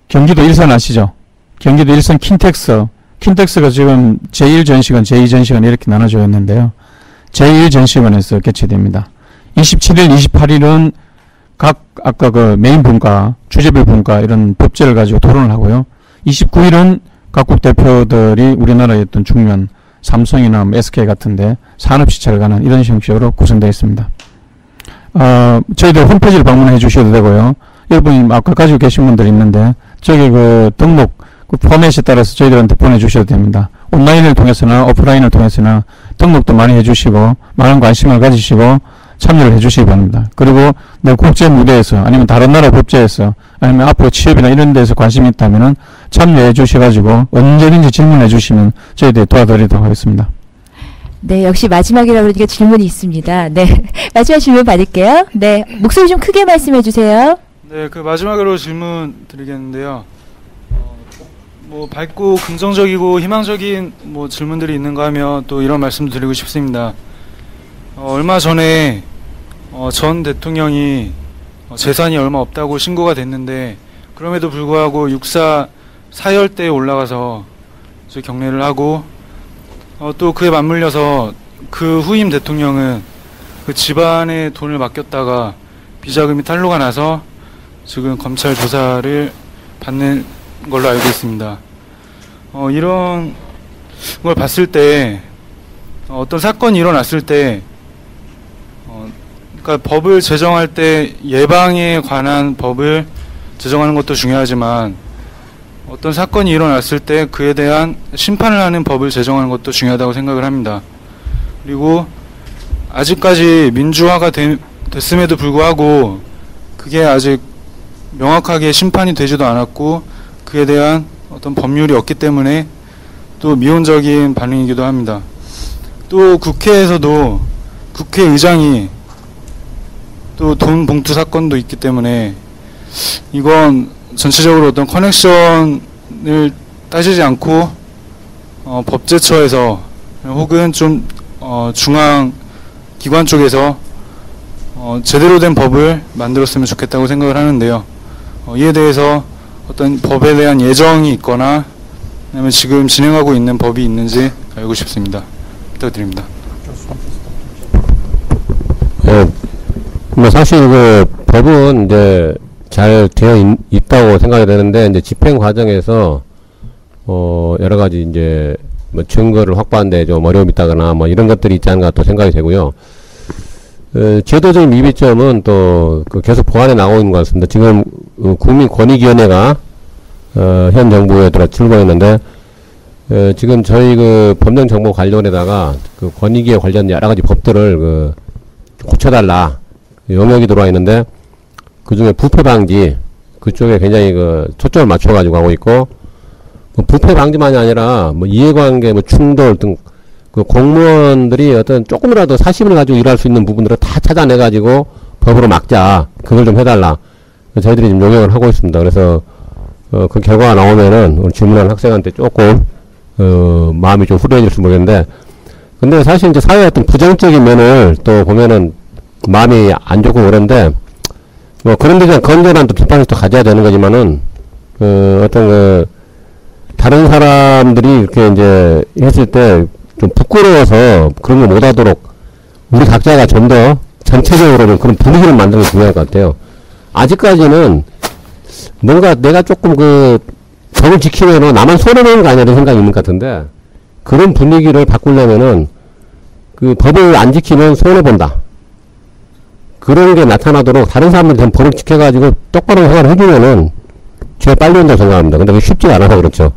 경기도 일산 아시죠? 경기도 일산 킨텍스가 지금 제1전시관, 제2전시관 이렇게 나눠져 있는데요. 제1전시관에서 개최됩니다. 27일, 28일은 각 아까 그 메인 분과, 주제별 분과 이런 법제를 가지고 토론을 하고요. 29일은 각국 대표들이 우리나라의 어떤 중요한 삼성이나 SK 같은데 산업시찰을 가는 이런 형식으로 구성되어 있습니다. 저희들 홈페이지를 방문해 주셔도 되고요. 여러분이 아까 가지고 계신 분들이 있는데 저기 그 등록 그 포맷에 따라서 저희들한테 보내주셔도 됩니다. 온라인을 통해서나 오프라인을 통해서나 등록도 많이 해주시고 많은 관심을 가지시고 참여를 해주시기 바랍니다. 그리고 내 국제 무대에서 아니면 다른 나라 법제에서 아니면 앞으로 취업이나 이런 데서 관심이 있다면 참여해 주셔가지고 언제든지 질문해 주시면 저희들이 도와드리도록 하겠습니다. 네, 역시 마지막이라고 그러니까 질문이 있습니다. 네, 마지막 질문 받을게요. 네, 목소리 좀 크게 말씀해 주세요. 네, 그 마지막으로 질문 드리겠는데요. 뭐 밝고 긍정적이고 희망적인 뭐 질문들이 있는가 하면 또 이런 말씀도 드리고 싶습니다. 얼마 전에 전 대통령이 재산이 얼마 없다고 신고가 됐는데 그럼에도 불구하고 육사 사열대에 올라가서 경례를 하고 또 그에 맞물려서 그 후임 대통령은 그 집안에 돈을 맡겼다가 비자금이 탄로가 나서 지금 검찰 조사를 받는 걸로 알고 있습니다. 이런 걸 봤을 때 어떤 사건이 일어났을 때 그러니까 법을 제정할 때 예방에 관한 법을 제정하는 것도 중요하지만 어떤 사건이 일어났을 때 그에 대한 심판을 하는 법을 제정하는 것도 중요하다고 생각을 합니다. 그리고 아직까지 민주화가 됐음에도 불구하고 그게 아직 명확하게 심판이 되지도 않았고 그에 대한 어떤 법률이 없기 때문에 또 미온적인 반응이기도 합니다. 또 국회에서도 국회의장이 또 돈 봉투 사건도 있기 때문에 이건 전체적으로 어떤 커넥션을 따지지 않고 법제처에서 혹은 좀 중앙 기관 쪽에서 제대로 된 법을 만들었으면 좋겠다고 생각을 하는데요. 이에 대해서 어떤 법에 대한 예정이 있거나 아니면 지금 진행하고 있는 법이 있는지 알고 싶습니다. 부탁드립니다. 뭐 사실 그 법은 이제 잘 되어 있다고 생각이 되는데 이제 집행 과정에서 여러 가지 이제 뭐 증거를 확보하는데 좀 어려움이 있다거나 뭐 이런 것들이 있지 않을까 또 생각이 되고요. 제도적인 미비점은 또 그 계속 보완해 나오고 있는 것 같습니다. 지금 국민권익위원회가 현 정부에 들어 출범했는데 지금 저희 그 법령정보 관련에다가 그 권익위에 관련 여러 가지 법들을 그 고쳐달라 영역이 들어와 있는데 그 중에 부패 방지 그쪽에 굉장히 그 초점을 맞춰가지고 하고 있고 뭐 부패 방지만이 아니라 뭐 이해관계 뭐 충돌 등 그 공무원들이 어떤 조금이라도 사심을 가지고 일할 수 있는 부분들을 다 찾아내가지고 법으로 막자 그걸 좀 해달라 저희들이 지금 용역을 하고 있습니다. 그래서 그 결과가 나오면은 우리 질문한 학생한테 조금 마음이 좀 후련해질지 모르겠는데 근데 사실 이제 사회의 어떤 부정적인 면을 또 보면은 마음이 안 좋고 그런데 뭐 그런 데서 건전한 또 비판을 또 가져야 되는 거지만은 다른 사람들이 이렇게 이제 했을 때 좀 부끄러워서 그런 거 못하도록 우리 각자가 좀 더 전체적으로는 그런 분위기를 만드는 게 중요할 것 같아요. 아직까지는 뭔가 내가 조금 법을 지키면은 나만 손해보는 거 아니야 이런 생각이 있는 것 같은데, 그런 분위기를 바꾸려면은 법을 안 지키면 손해본다, 그런 게 나타나도록 다른 사람들이 좀 법을 지켜가지고 똑바로 생활을 해주면은 제일 빨리 온다고 생각합니다. 근데 그게 쉽지가 않아서 그렇죠.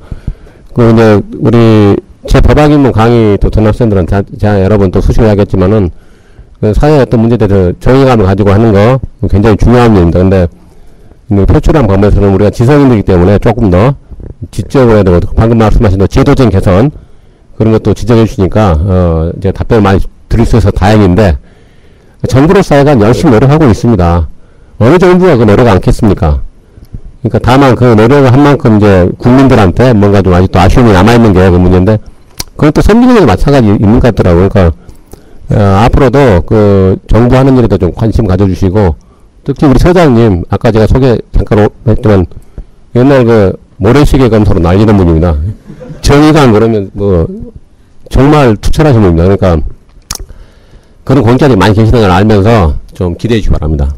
이제 제 법학 입문 강의 또 전 학생들한테 제가 여러 번 또 수시로 하겠지만은 사회의 어떤 문제에 대해서 정의감을 가지고 하는 거 굉장히 중요한 일입니다. 근데 표출한 범위에서는 우리가 지성인들이기 때문에 조금 더 지적을 해야 되고, 방금 말씀하신 제도적인 개선 그런 것도 지적해 주시니까 이제 답변을 많이 드릴 수 있어서 다행인데, 정부로서가 열심히 노력하고 있습니다. 어느 정부가 그 노력 않겠습니까? 그러니까 다만 그 노력을 한 만큼 이제 국민들한테 뭔가 좀 아직도 아쉬움이 남아있는 게 그 문제인데, 그건 또 선진국에도 마찬가지 있는 것 같더라고요. 그러니까 앞으로도 정부 하는 일에도 좀 관심 가져주시고, 특히 우리 서장님, 아까 제가 소개 잠깐 했지만 옛날 모래시계 검사로 날리는 분입니다. 정의감 그러면 정말 투철하신 분입니다. 그러니까 그런 공자들이 많이 계시는 걸 알면서 좀 기대해 주시기 바랍니다.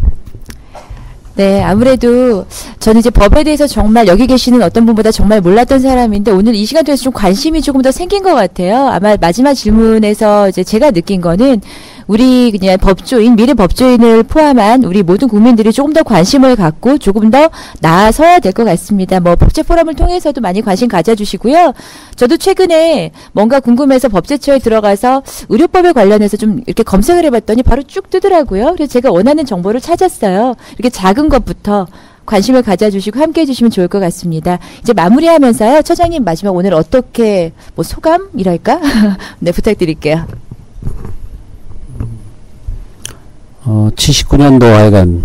네, 아무래도 저는 이제 법에 대해서 정말 여기 계시는 어떤 분보다 정말 몰랐던 사람인데, 오늘 이 시간 통해서 좀 관심이 조금 더 생긴 것 같아요. 아마 마지막 질문에서 이제 제가 느낀 거는 우리 그냥 법조인, 미래 법조인을 포함한 우리 모든 국민들이 조금 더 관심을 갖고 조금 더 나아서야 될 것 같습니다. 법제 포럼을 통해서도 많이 관심 가져주시고요. 저도 최근에 뭔가 궁금해서 법제처에 들어가서 의료법에 관련해서 좀 이렇게 검색을 해봤더니 바로 쭉 뜨더라고요. 그래서 제가 원하는 정보를 찾았어요. 이렇게 작은 것부터 관심을 가져주시고 함께 해주시면 좋을 것 같습니다. 이제 마무리하면서요, 처장님 마지막 오늘 어떻게 소감이랄까? 네, 부탁드릴게요. 79년도 하여간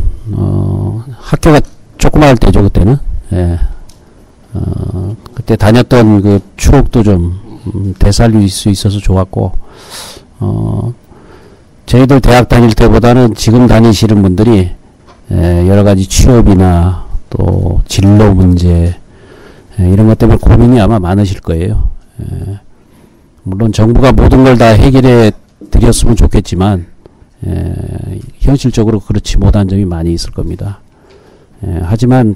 학교가 조그마할 때죠, 그때는. 예. 그때 다녔던 그 추억도 좀 되살릴 수 있어서 좋았고, 저희들 대학 다닐 때보다는 지금 다니시는 분들이 여러 가지 취업이나 또 진로 문제 이런 것 때문에 고민이 아마 많으실 거예요. 물론 정부가 모든 걸 다 해결해 드렸으면 좋겠지만 현실적으로 그렇지 못한 점이 많이 있을 겁니다. 하지만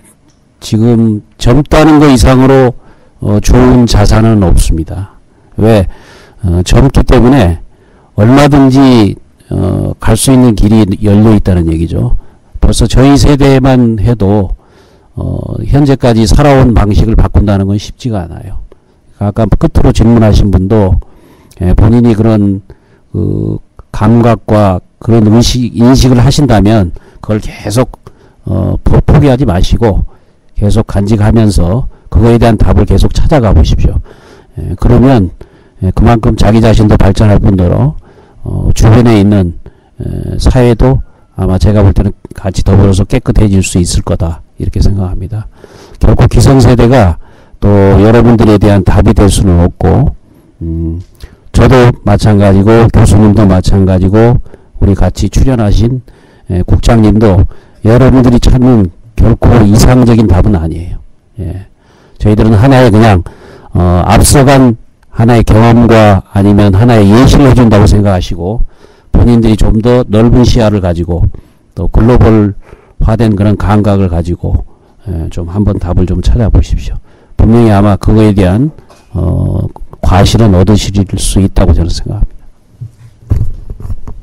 지금 젊다는 것 이상으로 좋은 자산은 없습니다. 왜? 젊기 때문에 얼마든지 갈 수 있는 길이 열려 있다는 얘기죠. 벌써 저희 세대만 해도 현재까지 살아온 방식을 바꾼다는 건 쉽지가 않아요. 아까 끝으로 질문하신 분도 본인이 그런 감각과 그런 인식을 하신다면 그걸 계속 포기하지 마시고 계속 간직하면서 그거에 대한 답을 계속 찾아가 보십시오. 그러면 그만큼 자기 자신도 발전할 뿐더러 주변에 있는 사회도 아마 제가 볼 때는 같이 더불어서 깨끗해질 수 있을 거다, 이렇게 생각합니다. 결코 기성세대가 또 여러분들에 대한 답이 될 수는 없고, 저도 마찬가지고 교수님도 마찬가지고 우리 같이 출연하신 국장님도 여러분들이 찾는 결코 이상적인 답은 아니에요. 저희들은 하나의 그냥 앞서간 하나의 경험과 아니면 하나의 예시를 해준다고 생각하시고, 본인들이 좀 더 넓은 시야를 가지고 또 글로벌화된 그런 감각을 가지고 좀 한번 답을 좀 찾아보십시오. 분명히 아마 그거에 대한 과실은 얻으실 수 있다고 저는 생각합니다.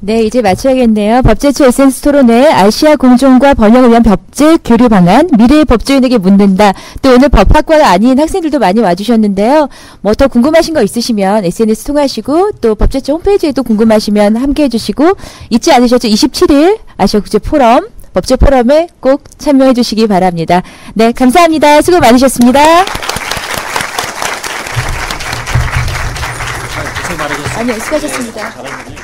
네, 이제 마쳐야겠네요. 법제처 에센스 토론회 아시아 공존과 번영을 위한 법제 교류 방안, 미래의 법조인에게 묻는다. 또 오늘 법학과가 아닌 학생들도 많이 와주셨는데요. 더 궁금하신 거 있으시면 SNS 통하시고, 또 법제처 홈페이지에도 궁금하시면 함께 해주시고, 잊지 않으셨죠? 27일 아시아 국제 포럼, 법제 포럼에 꼭 참여해 주시기 바랍니다. 네, 감사합니다. 수고 많으셨습니다. 고생 많으셨습니다. 아니요, 수고하셨습니다.